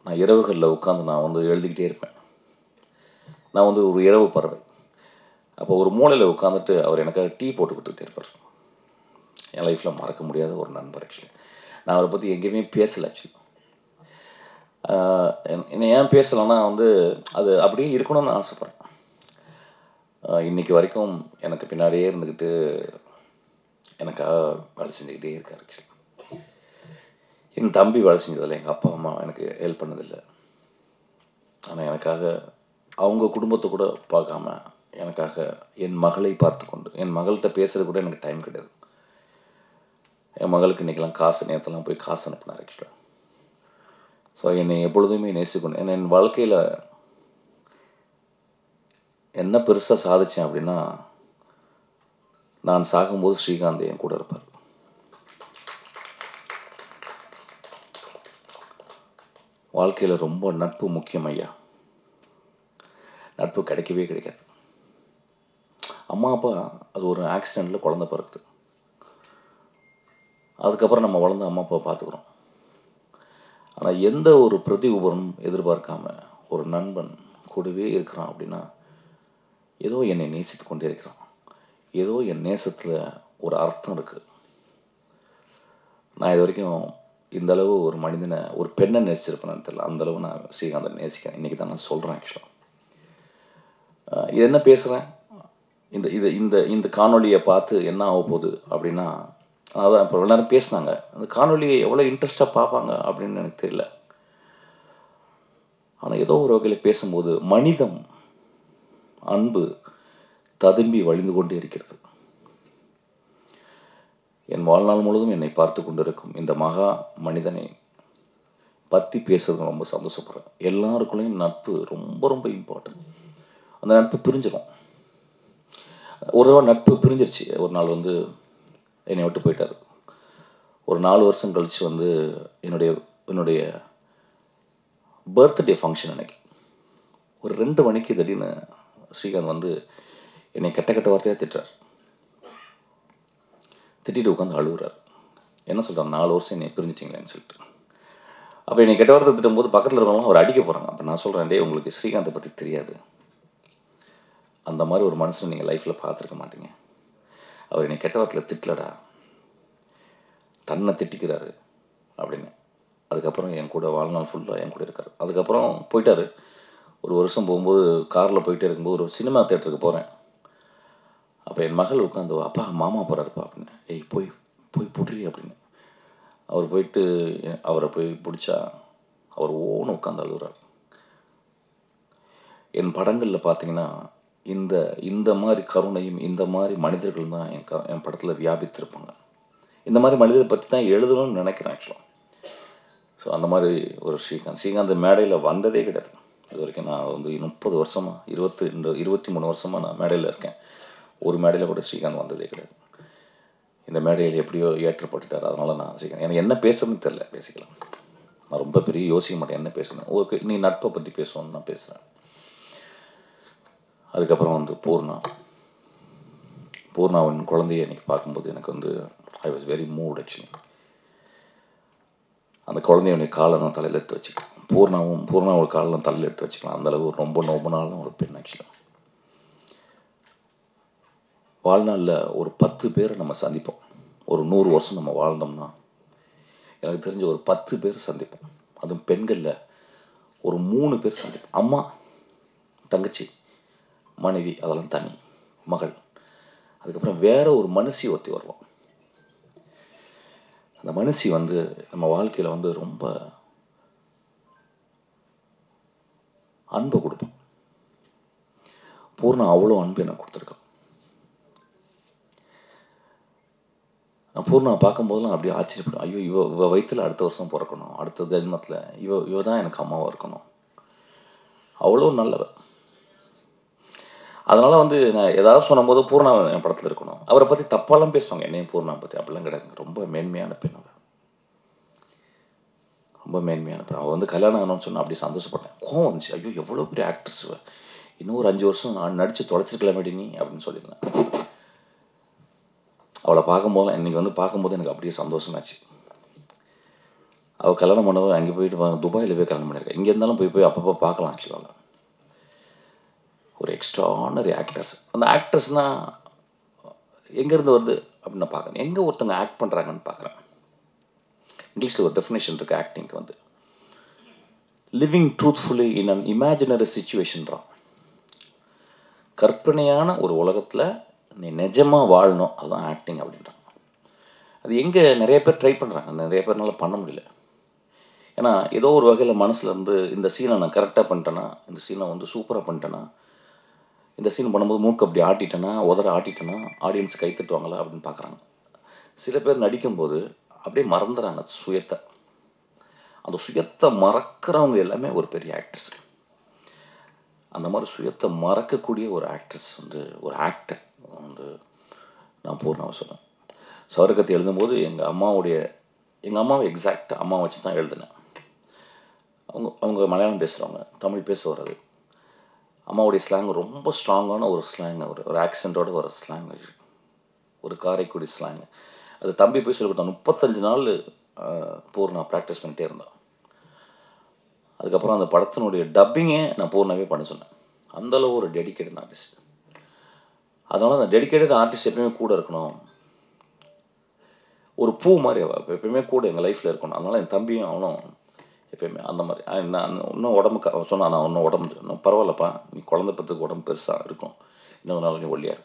நான் இரவுகளில் உட்காந்து நான் வந்து எழுதிக்கிட்டே இருப்பேன். நான் வந்து ஒரு இரவு பறவை. அப்போ ஒரு மூலையில் உட்காந்துட்டு அவர் எனக்காக டீ போட்டு கொடுத்துக்கிட்டே இருப்பார். என் லைஃப்பில் மறக்க முடியாத ஒரு நண்பர் ஆக்சுவலி. நான் அவரை பற்றி எங்கேயுமே பேசலை ஆக்சுவலி. என்னை ஏன் பேசலைன்னா வந்து அது அப்படியே இருக்கணும்னு ஆசைப்பட்றேன். இன்றைக்கி வரைக்கும் எனக்கு பின்னாடியே இருந்துக்கிட்டு எனக்காக வேலை செஞ்சுக்கிட்டே இருக்கார் ஆக்சுவலி. என் தம்பி வேலை செஞ்சதில்லை, எங்கள் அப்பா அம்மா எனக்கு ஹெல்ப் பண்ணதில்லை. ஆனால் எனக்காக அவங்க குடும்பத்தை கூட பார்க்காம எனக்காக என் மகளை பார்த்து கொண்டு, என் மகள்கிட்ட பேசுகிறது கூட எனக்கு டைம் கிடையாது. என் மகளுக்கு இன்றைக்கெல்லாம் காசு நேரத்தெல்லாம் போய் காசு அனுப்பினார் ஆக்சுவலாக. ஸோ என்னை எப்பொழுதுமே நேசிக்கணும். ஏன்னா என் வாழ்க்கையில் என்ன பெருசாக சாதித்தேன் அப்படின்னா, நான் சாகும்போது ஸ்ரீகாந்த் என் கூட இருப்பார். வாழ்க்கையில் ரொம்ப நட்பு முக்கியம் ஐயா. நட்பு கிடைக்கவே கிடைக்காது. அம்மா அப்பா அது ஒரு ஆக்சிடெண்ட்டில் குழந்தை பிறகுது. அதுக்கப்புறம் நம்ம வளர்ந்து அம்மா அப்பா பார்த்துக்குறோம். ஆனால் எந்த ஒரு பிரதி உபரமும் எதிர்பார்க்காம ஒரு நண்பன் கூடவே இருக்கிறான் அப்படின்னா, ஏதோ என்னை நேசித்து கொண்டே இருக்கிறான், ஏதோ என் நேசத்தில் ஒரு அர்த்தம் இருக்குது. நான் இது வரைக்கும் இந்தளவு ஒரு மனிதனை, ஒரு பெண்ணை நேசிச்சிருப்பேன்னு தெரியல. அந்தளவு நான் ஸ்ரீகாந்தை நேசிக்கிறேன். இன்றைக்கி தான் நான் சொல்கிறேன் ஆக்சுவலாக. இது என்ன பேசுகிறேன், இந்த இது இந்த இந்த காணொலியை பார்த்து என்ன ஆக போகுது அப்படின்னா, அதான் இப்போ எல்லாரும் பேசினாங்க, அந்த காணொலியை எவ்வளோ இன்ட்ரெஸ்டாக பார்ப்பாங்க அப்படின்னு எனக்கு தெரியல. ஆனால் ஏதோ ஒரு வகையில் பேசும்போது மனிதம், அன்பு ததும்பி வழிந்து கொண்டே இருக்கிறது. என் வாழ்நாள் முழுவதும் என்னை பார்த்து கொண்டிருக்கும் இந்த மகா மனிதனை பற்றி பேசுறது ரொம்ப சந்தோஷப்படுறேன். எல்லாருக்குள்ளேயும் நட்பு ரொம்ப ரொம்ப இம்பார்ட்டன்ட். அந்த நட்பு பிரிஞ்சிடும். ஒரு தடவை நட்பு பிரிஞ்சிருச்சு. ஒரு நாள் வந்து என்னை விட்டு போயிட்டார். ஒரு 4 வருஷம் கழித்து வந்து என்னுடைய பர்த்டே ஃபங்க்ஷன் அன்னைக்கு ஒரு 2 மணிக்கு திடீர்னு ஸ்ரீகாந்த் வந்து என்னை கெட்ட வார்த்தையாக திட்டுறார். திட்டிட்டு உட்காந்து அழுகுறார். என்ன சொல்கிறார், 4 வருஷம் என்னை பிரிஞ்சிட்டிங்களேன்னு சொல்லிட்டு. அப்போ என்னை கெட்ட வார்த்தை திட்டும்போது பக்கத்தில் இருக்கிறவங்க அவர் அடிக்க போகிறாங்க. அப்போ நான் சொல்கிறேன், டே உங்களுக்கு ஸ்ரீகாந்தை பற்றி தெரியாது, அந்த மாதிரி ஒரு மனுஷனை நீங்கள் லைஃப்பில் பார்த்துருக்க மாட்டீங்க. அவர் என்னை கெட்ட வார்த்தையில் திட்டலடா, தன்னை திட்டிக்கிறாரு அப்படின்னு. அதுக்கப்புறம் என் கூட வாழ்நாள் ஃபுல்லாக என் கூட இருக்கார். அதுக்கப்புறம் போயிட்டார். ஒரு வருஷம் போகும்போது காரில் போயிட்டே இருக்கும்போது ஒரு சினிமா தேட்டருக்கு போகிறேன். அப்போ என் மகள் உட்காந்து, அப்பா மாமா போகிறாருப்பா அப்படின்னு. ஏய் போய் போய் புட்றி அப்படின்னு. அவர் போயிட்டு அவரை போய் பிடிச்சா அவர் ஓன்னு உட்காந்து அழுகுறார். என் படங்களில் பார்த்தீங்கன்னா இந்த மாதிரி கருணையும் இந்த மாதிரி மனிதர்கள் தான் என் படத்தில் வியாபித்திருப்பாங்க. இந்த மாதிரி மனிதரை பற்றி தான் எழுதணும்னு நினைக்கிறேன் ஆக்சுவலாக. ஸோ அந்த மாதிரி ஒரு ஸ்ரீகாந்த் மேடையில் வந்ததே கிடையாது இது வரைக்கும். நான் வந்து 30 வருஷமாக 23 வருஷமாக நான் மேடையில் இருக்கேன். ஒரு மேடையில் கூட ஸ்ரீகாந்த் வந்ததே கிடையாது. இந்த மேடையில் எப்படியோ ஏற்றப்பட்டுட்டார். அதனால் நான் ஸ்ரீகாந்த் எனக்கு என்ன பேசுறதுன்னு தெரில. பேசிக்கலாம், நான் ரொம்ப பெரிய யோசிக்க மாட்டேன் என்ன பேசுனேன். ஓகே, நீ நட்பை பற்றி பேசுவோன்னு நான் பேசுகிறேன். அதுக்கப்புறம் வந்து பூர்ணாவின் குழந்தைய எனக்கு பார்க்கும்போது எனக்கு வந்து I was very mood actually. அந்த குழந்தையுடைய காலை நான் தலையில் எடுத்து வச்சுக்கலாம். பூர்ணாவோட காலை நான் தலையில் எடுத்து வச்சுக்கலாம். அந்தளவு ரொம்ப நாளும் ஒரு பெண் ஆக்சுவலாக. வாழ்நாளில் ஒரு 10 பேரை நம்ம சந்திப்போம். ஒரு 100 வருஷம் நம்ம வாழ்ந்தோம்னா எனக்கு தெரிஞ்ச ஒரு 10 பேர் சந்திப்போம். அதுவும் பெண்களில் ஒரு 3 பேர் சந்திப்போம். அம்மா, தங்கச்சி, மனைவி, அதெல்லாம் தனி, மகள். அதுக்கப்புறம் வேற ஒரு மனுஷி ஒருத்தி வருவோம். அந்த மனுஷி வந்து நம்ம வாழ்க்கையில் வந்து ரொம்ப அன்பை கொடுப்பேன். பூர்ணா அவ்வளோ அன்பு எனக்கு கொடுத்துருக்கான். நான் பூர்ணா பார்க்கும்போதெல்லாம் அப்படியே ஆச்சரியப்படும். ஐயோ, இவ வயிற்றில் அடுத்த வருஷம் பிறக்கணும், அடுத்த ஜென்மத்தில் இவ தான் எனக்கு அம்மாவாக இருக்கணும். அவ்வளோ நல்லவ. அதனால் வந்து நான் ஏதாவது சொன்னும்போது பூர்ணா என் படத்தில் இருக்கணும். அவரை பற்றி தப்பாலாம் பேசுவாங்க, என்னையும் பூர்ணா பற்றி. அப்படிலாம் கிடையாது. ரொம்ப மேன்மையான பெண் அவர். ரொம்ப மேன்மையான பெண். அவள் வந்து கல்யாணம் ஆகணும்னு சொன்னால் அப்படி சந்தோஷப்பட்டேன். கோவம் வந்துச்சு. ஐயோ, எவ்வளோ பெரிய ஆக்ட்ரஸ், இன்னும் ஒரு 5 வருஷம் நான் நடித்து தொலைச்சிருக்கலாமேடி நீ அப்படின்னு சொல்லியிருந்தேன். அவளை பார்க்கும்போது இன்றைக்கி வந்து பார்க்கும்போது எனக்கு அப்படியே சந்தோஷமாச்சு. அவள் கல்யாணம் பண்ணவோ அங்கே போயிட்டு துபாயில் போய் கல்யாணம் பண்ணியிருக்கேன். இங்கே இருந்தாலும் போய் அப்பப்போ பார்க்கலாம். ஆக்சுவலாக ஒரு எக்ஸ்ட்ரானரி ஆக்டர்ஸ். அந்த ஆக்டர்ஸ்னால் எங்கேருந்து வருது அப்படின்னு நான் பார்க்குறேன். எங்கே ஒருத்தவங்க ஆக்ட் பண்ணுறாங்கன்னு பார்க்குறேன். இங்கிலீஷில் ஒரு டெஃபினேஷன் இருக்குது ஆக்டிங்க்கு வந்து, living truthfully in an imaginary சிச்சுவேஷன்றான். கற்பனையான ஒரு உலகத்தில் நீ நிஜமாக வாழணும், அதுதான் ஆக்டிங் அப்படின்றாங்க. அது எங்கே நிறைய பேர் ட்ரை பண்ணுறாங்க, நிறைய பேர்னால பண்ண முடியல. ஏன்னா ஏதோ ஒரு வகையில் மனசில் இருந்து இந்த சீனை நான் கரெக்டாக பண்ணிட்டேன்னா, இந்த சீனை வந்து சூப்பராக பண்ணிட்டேன்னா, இந்த சீன் பண்ணும்போது மூக்கு அப்படி ஆட்டிட்டேன்னா, உதற ஆட்டிட்டேன்னா ஆடியன்ஸ் கை தட்டுவாங்களா அப்படின்னு பார்க்குறாங்க. சில பேர் நடிக்கும்போது அப்படியே மறந்துடுறாங்க சுயத்தை. அந்த சுயத்தை மறக்கிறவங்க எல்லாமே ஒரு பெரிய ஆக்ட்ரஸ். அந்த மாதிரி சுயத்தை மறக்கக்கூடிய ஒரு ஆக்ட்ரஸ் வந்து ஒரு ஆக்டர் வந்து நான் பூர்ணாவை சொல்லுவேன். சவரகத்தை எழுதும்போது எங்கள் அம்மாவை எக்ஸாக்டாக அம்மா வச்சு தான் எழுதினேன். அவங்க மலையாளம் பேசுகிறவங்க, தமிழ் பேச வர்றது. அம்மாவுடைய ஸ்லாங் ரொம்ப ஸ்ட்ராங்கான ஒரு ஸ்லாங், ஒரு ஆக்சென்ட்டோட ஒரு ஸ்லாங், ஒரு காரைக்குடி ஸ்லாங். அது தம்பி போய் சொல்லி கொடுத்தான். 35 நாள் பூர்ணா ப்ராக்டிஸ் பண்ணிகிட்டே இருந்தான். அதுக்கப்புறம் அந்த படத்தினுடைய டப்பிங்கே நான் பூர்ணாவே பண்ண சொன்னேன். அந்தளவு ஒரு டெடிக்கேட்டட் ஆர்டிஸ்ட். அதனால் அந்த டெடிக்கேட்டட் ஆர்டிஸ்ட் எப்பயுமே கூட இருக்கணும். ஒரு பூ மாதிரி எப்பயுமே கூட எங்கள் லைஃப்பில் இருக்கணும். அதனால் என் தம்பியும் அவனும் எப்பயுமே அந்த மாதிரி. நான் இன்னும் உடம்பு சொன்னான், நான் இன்னும் உடம்பு இன்னும் பரவாயில்லப்பா, நீ குழந்தை பத்துக்கு உடம்பு பெருசாக இருக்கும், இன்னொரு நாள் நீ ஒல்லியார்.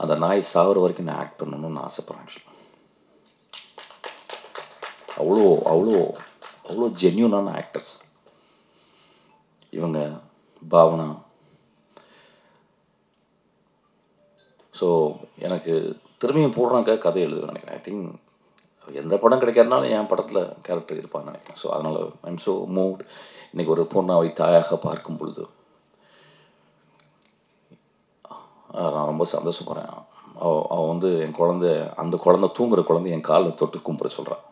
அந்த நாய் சாகுற வரைக்கும் நான் ஆக்ட் பண்ணணும்னு ஆசைப்பட்றேன். அவ்வளோ அவ்வளோ அவ்வளோ ஜென்யூனான ஆக்டர்ஸ் இவங்க. பாவனா. ஸோ எனக்கு திரும்பியும் பூர்ணாக்க கதை எழுதுவேன் நினைக்கிறேன். ஐ திங்க் எந்த படம் கிடைக்காதுனாலும் என் படத்தில் கேரக்டர் இருப்பான்னு நினைக்கிறேன். ஸோ அதனால் ஐம் ஸோ மூவ்ட். இன்றைக்கி ஒரு பூர்ணாவை தாயாக பார்க்கும் பொழுது நான் ரொம்ப சந்தோஷப்படுறேன். அவள் வந்து என் குழந்தை, அந்த குழந்தை தூங்குற குழந்தை என் காலில் தொட்டு கும்பிட சொல்கிறான்.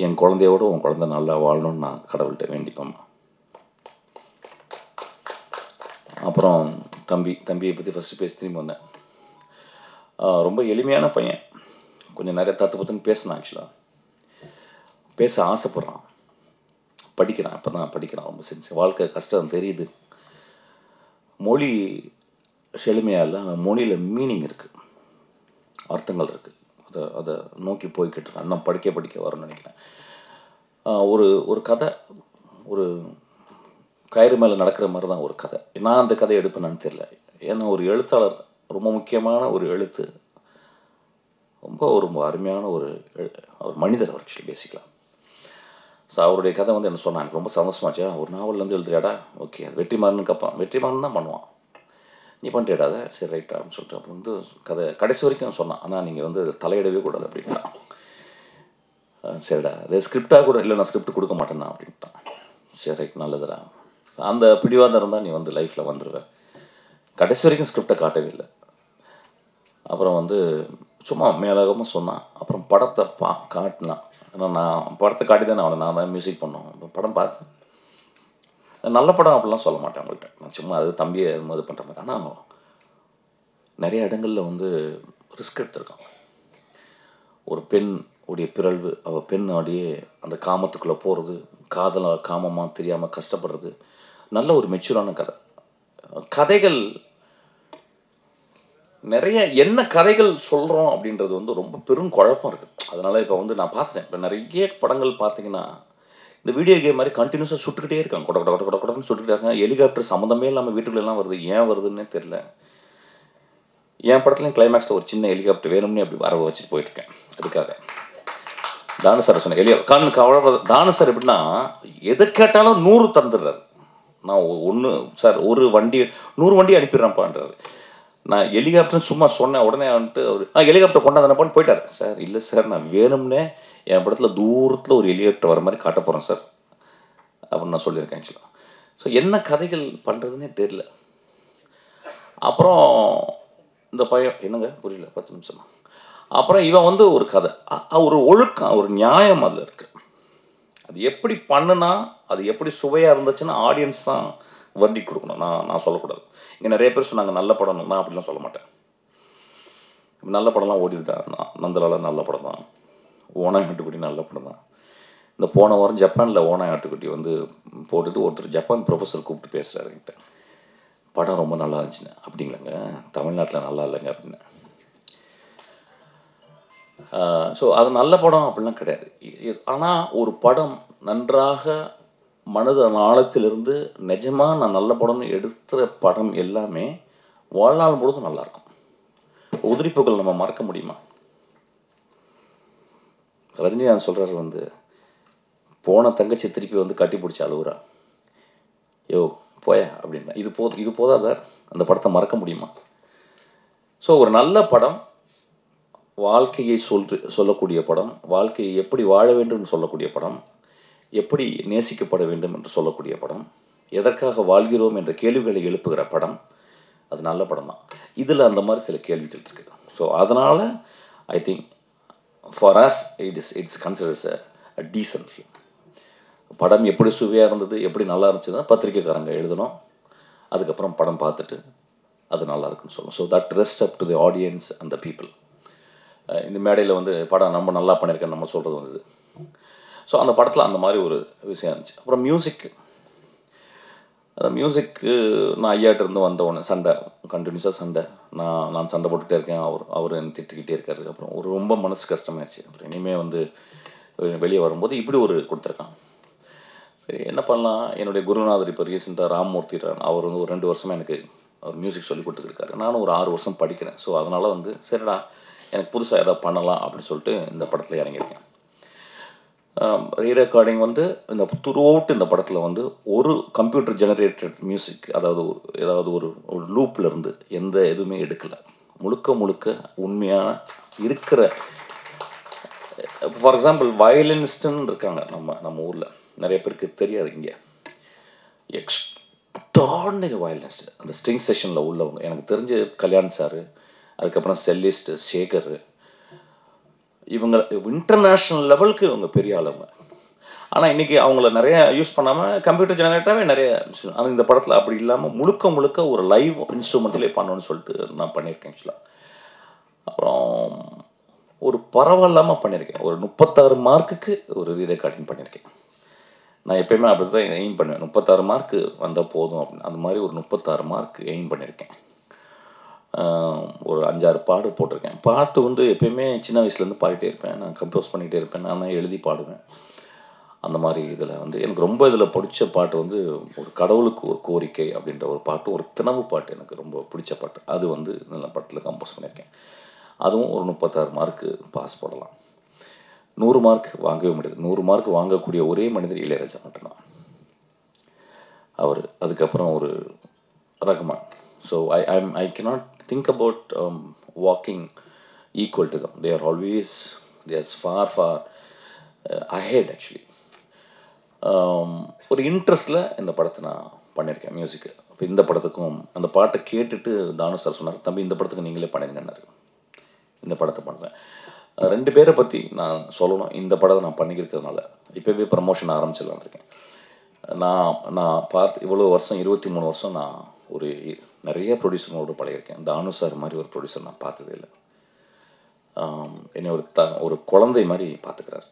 என் குழந்தையோட உன் குழந்தை நல்லா வாழணும்னு நான் கடவுள்கிட்ட வேண்டிப்பேன். அப்புறம் தம்பியை பற்றி ஃபஸ்ட்டு பேசி திரும்பி வந்தேன். ரொம்ப எளிமையான பையன், கொஞ்சம் நிறைய தத்துன்னு பேசினான். ஆக்சுவலாக பேச ஆசைப்பட்றான், படிக்கிறான். இப்போ தான் படிக்கிறான். ரொம்ப செஞ்சு வாழ்க்கை கஷ்டம் தெரியுது. மொழி செழுமையாக இல்லை, அந்த மொழியில் மீனிங் இருக்குது, அர்த்தங்கள் இருக்குது. அதை நோக்கி போய்கிட்டு இருக்கேன். இன்னும் படிக்க வரும்னு நினைக்கிறேன். ஒரு கதை, ஒரு கயிறு மேலே நடக்கிற மாதிரி தான் ஒரு கதை. நான் அந்த கதையை எடுப்பேன்னு தெரியல. ஏன்னா ஒரு எழுத்தாளர், ரொம்ப முக்கியமான ஒரு எழுத்து, ரொம்ப அருமையான ஒரு மனிதர் அவர் ஆக்சுவலி பேசிக்கலாம். ஸோ அவருடைய கதை வந்து என்ன சொன்னான், எனக்கு ரொம்ப சந்தோஷமாச்சு. ஒரு நாவல்லேருந்து எழுதுறியாடா, ஓகே, அது வெற்றிமாறன் கேட்பான். வெற்றிமாறன் தான் பண்ணுவான், நீ பண்ணிட்டேடாத, சரி ரைட்டா அப்படின்னு சொல்லிட்டு அப்புறம் வந்து கதை கடைசி வரைக்கும் சொன்னான். ஆனால் நீங்கள் வந்து தலையிடவே கூடாது அப்படின்ட்டான். சரிடா, அது ஸ்கிரிப்டாக கூட இல்லை, நான் ஸ்கிரிப்ட் கொடுக்க மாட்டேன்னா அப்படின்ட்டான். சரி ரைட், நல்லதுடா. அந்த பிடிவாதம் இருந்தால் நீ வந்து லைஃப்பில் வந்துடுவேன். கடைசி வரைக்கும் ஸ்கிரிப்டை காட்டவே இல்லை. அப்புறம் வந்து சும்மா மேலகமாக சொன்னான். அப்புறம் படத்தை காட்டினான். ஏன்னா நான் படத்தை காட்டி தானே அவனை, நான் தான் மியூசிக் பண்ணோம். படம் பார்த்து நல்ல படம் அப்படிலாம் சொல்ல மாட்டேன் அவங்கள்ட்ட. நான் சும்மா அது தம்பியை இது பண்ணுற மாதிரி. ஆனால் நிறைய இடங்களில் வந்து ரிஸ்க் எடுத்திருக்கான். ஒரு பெண் உடைய பிறழ்வு, அவள் பெண் அப்படியே அந்த காமத்துக்குள்ளே போகிறது, காமமாக தெரியாமல் கஷ்டப்படுறது, நல்ல ஒரு மெச்சூரான கதைகள். நிறைய என்ன கதைகள் சொல்கிறோம் அப்படின்றது வந்து ரொம்ப பெரும் குழப்பம் இருக்குது. அதனால் இப்போ வந்து நான் பார்த்துட்டேன். இப்போ நிறைய படங்கள் பார்த்தீங்கன்னா இந்த வீடியோ கேம் மாதிரி கண்டினியூஸாக சுட்டுக்கிட்டே இருக்காங்க. கொடன்னு சுட்டுக்கிட்டே இருக்காங்க. ஹெலிகாப்டர் சம்மந்தமே இல்லாமல் வீட்டுக்குள்ளெல்லாம் வருது. ஏன் வருதுன்னே தெரில. என் படத்துலையும் கிளைமேக்ஸில் ஒரு சின்ன ஹெலிகாப்டர் வேணும்னே அப்படி வர வச்சுட்டு போயிட்டுருக்கேன். அதுக்காக தானு சார் சொன்னேன் எளிய கண்ணுக்கு அவ்வளோ. தானு சார் எப்படின்னா எதை கேட்டாலும் 100 தந்துடுறாரு. நான் ஒன்று சார் ஒரு வண்டி 100 வண்டி அனுப்பிடுறேன்ப்பான்றாரு. நான் ஹெலிகாப்டர்னு சும்மா சொன்னேன். உடனே வந்துட்டு அவர் ஹெலிகாப்டர் கொண்டாந்தனப்பான்னு போயிட்டார். சார் இல்லை சார், நான் வேணும்னே என் படத்தில் தூரத்தில் ஒரு ஹெலிகாப்டர் வர மாதிரி காட்ட போகிறேன் சார் அப்படின்னு நான் சொல்லியிருக்கேன் ஆக்சுவலாக. ஸோ என்ன கதைகள் பண்ணுறதுன்னே தெரியல. அப்புறம் இந்த பையன் என்னங்க புரியல 10 நிமிஷம். அப்புறம் இவன் வந்து ஒரு கதை, ஒரு ஒழுக்கம், ஒரு நியாயம் அதில் இருக்குது. அது எப்படி பண்ணுனா, அது எப்படி சுவையாக இருந்துச்சுன்னா ஆடியன்ஸ் தான் வர்டி கொடுக்கணும். நான் சொல்லக்கூடாது. இங்கே நிறைய பேர் சொன்னாங்க நல்ல படம், நான் அப்படிலாம் சொல்ல மாட்டேன். நல்ல படம்லாம் ஓடிடுதான். நந்தலால நல்ல படம் தான், ஓனாய் ஆட்டுக்குட்டி நல்ல படம் தான். இந்த போன வாரம் ஜப்பானில் ஓனாய் ஆட்டுக்குட்டி வந்து போட்டுட்டு ஒருத்தர் ஜப்பான் ப்ரொஃபஸர் கூப்பிட்டு பேசுகிறாரு என்கிட்ட, படம் ரொம்ப நல்லா இருந்துச்சுன்னு. அப்படிங்களாங்க, தமிழ்நாட்டில் நல்லா இல்லைங்க அப்படின்னு. ஸோ அது நல்ல படம் அப்படிலாம் கிடையாது. ஆனால் ஒரு படம் நன்றாக மனது ஆழத்திலிருந்து நிஜமாக நான் நல்ல படம்னு எடுத்துகிற படம் எல்லாமே வாழ்நாள் முழுதும் நல்லாயிருக்கும். உதிரிப்புகள் நம்ம மறக்க முடியுமா? ரஜினிகாந்த் சொல்கிறாரு வந்து, போன தங்கச்சி திருப்பி வந்து கட்டி பிடிச்சி அழுகுறா, யோ போயா அப்படின்னா. இது போதாத அந்த படத்தை மறக்க முடியுமா? ஸோ ஒரு நல்ல படம் வாழ்க்கையை சொல்லக்கூடிய படம், வாழ்க்கையை எப்படி வாழ வேண்டும் என்று சொல்லக்கூடிய படம், எப்படி நேசிக்கப்பட வேண்டும் என்று சொல்லக்கூடிய படம், எதற்காக வாழ்கிறோம் என்ற கேள்விகளை எழுப்புகிற படம், அது நல்ல படம் தான். இதில் அந்த மாதிரி சில கேள்விகள் இருக்குது. ஸோ அதனால் I think for us it's considers a decent film. படம் எப்படி சுவையாக இருந்தது, எப்படி நல்லா இருந்துச்சுன்னா பத்திரிக்கைக்காரங்க எழுதணும். அதுக்கப்புறம் படம் பார்த்துட்டு அது நல்லா இருக்குன்னு சொல்லணும். So that rest up to the audience and the people. இந்த மேடையில் வந்து படம் நம்ம நல்லா பண்ணியிருக்கேன் நம்ம சொல்கிறது வந்தது. ஸோ அந்த படத்தில் அந்த மாதிரி ஒரு விஷயம் இருந்துச்சு. அப்புறம் மியூசிக்கு, அந்த மியூசிக்கு நான் ஐயாட்டிருந்து வந்த உடனே சண்டை, கண்டினியூஸாக சண்டை. நான் சண்டை போட்டுகிட்டே இருக்கேன், அவர் என்னை திட்டிக்கிட்டே இருக்காரு. அப்புறம் ஒரு ரொம்ப மனசு கஷ்டமாயிடுச்சு. அப்புறம் இனிமேல் வந்து வெளியே வரும்போது இப்படி ஒரு கொடுத்துருக்கான். சரி என்ன பண்ணலாம், என்னுடைய குருநாதர் இப்போ ரீசெண்டாக ராம்மூர்த்தி, அவர் வந்து ஒரு 2 வருஷமாக எனக்கு அவர் மியூசிக் சொல்லி கொடுத்துருக்காரு. நானும் ஒரு 6 வருஷம் படிக்கிறேன். ஸோ அதனால் வந்து சரிடா எனக்கு புதுசாக எதாவது பண்ணலாம் அப்படின்னு சொல்லிட்டு இந்த படத்தில் இறங்கியிருக்கேன். ரீரெக்கார்டிங் வந்து இந்த த்ரூஅவுட் இந்த படத்தில் வந்து ஒரு கம்ப்யூட்டர் ஜெனரேட்டட் மியூசிக், அதாவது ஏதாவது ஒரு லூப்பில் இருந்து எந்த எதுவுமே எடுக்கலை. முழுக்க உண்மையான இருக்கிற, ஃபார் எக்ஸாம்பிள் வயலினிஸ்ட்டுன்னு இருக்காங்க நம்ம ஊரில், நிறைய பேருக்கு தெரியாது. இங்கே எக்ஸ்ட்ராடினரி வயலினிஸ்ட், அந்த ஸ்ட்ரிங் செஷனில் உள்ளவங்க எனக்கு தெரிஞ்ச கல்யாண் சார், அதுக்கப்புறம் செல்லிஸ்ட் சேகர், இவங்க இன்டர்நேஷ்னல் லெவலுக்கு இவங்க பெரிய ஆளுங்க. ஆனால் இன்றைக்கி அவங்கள நிறைய யூஸ் பண்ணாமல் கம்ப்யூட்டர் ஜெனரேட்டாகவே நிறைய. ஆனால் இந்த படத்தில் அப்படி இல்லாமல் முழுக்க ஒரு லைவ் இன்ஸ்ட்ருமெண்ட்லேயே பண்ணணும்னு சொல்லிட்டு நான் பண்ணியிருக்கேன் ஆக்சுவலாக. அப்புறம் ஒரு பரவாயில்லாமல் பண்ணியிருக்கேன். ஒரு 36 மார்க்குக்கு ஒரு ரீரெக்கார்டிங் பண்ணியிருக்கேன். நான் எப்போயுமே அப்படி தான் எய்ம் பண்ணுவேன், 36 மார்க்கு வந்தால் போதும் அப்படின்னு. அந்த மாதிரி ஒரு 36 மார்க் எய்ம் பண்ணியிருக்கேன். ஒரு 5-6 பாட்டு போட்டிருக்கேன். பாட்டு வந்து எப்பயுமே சின்ன வயசுலேருந்து பாடிட்டே இருப்பேன், நான் கம்போஸ் பண்ணிகிட்டே இருப்பேன், நான் எழுதி பாடுவேன். அந்த மாதிரி இதில் வந்து எனக்கு ரொம்ப இதில் பிடிச்ச பாட்டு வந்து ஒரு கடவுளுக்கு ஒரு கோரிக்கை அப்படின்ற ஒரு பாட்டு, ஒரு தினவு பாட்டு எனக்கு ரொம்ப பிடிச்ச பாட்டு. அது வந்து இந்த படத்தில் கம்போஸ் பண்ணியிருக்கேன். அதுவும் ஒரு 36 மார்க்கு பாஸ் போடலாம். 100 மார்க் வாங்கவே முடியாது. 100 மார்க் வாங்கக்கூடிய ஒரே மனிதர் இளையராஜா மட்டும்தான். அவர் அதுக்கப்புறம் ஒரு Rahman. So I cannot think about walking equal to them. They are far ahead actually. ஒரு இன்ட்ரெஸ்ட்டில் இந்த படத்தை நான் பண்ணியிருக்கேன் மியூசிக்கு. இப்போ இந்த படத்துக்கும் அந்த பாட்டை கேட்டுட்டு தானு சார் சொன்னார், தம்பி இந்த படத்துக்கு நீங்களே பண்ணிருங்கன்னாரு. இந்த படத்தை பண்ணுறேன். 2 பேரை பற்றி நான் சொல்லணும். இந்த படத்தை நான் பண்ணிக்கிறதுனால இப்போவே ப்ரமோஷன் ஆரம்பிச்சிடலான் இருக்கேன். நான் பார்த்து இவ்வளோ வருஷம் 23 வருஷம் நான் ஒரு நிறைய ப்ரொடியூசரோடு பழகிருக்கேன். தானு சார் மாதிரி ஒரு ப்ரொடியூசர் நான் பார்த்ததே இல்லை. என்னை ஒரு குழந்தை மாதிரி பார்த்துக்கிறார்.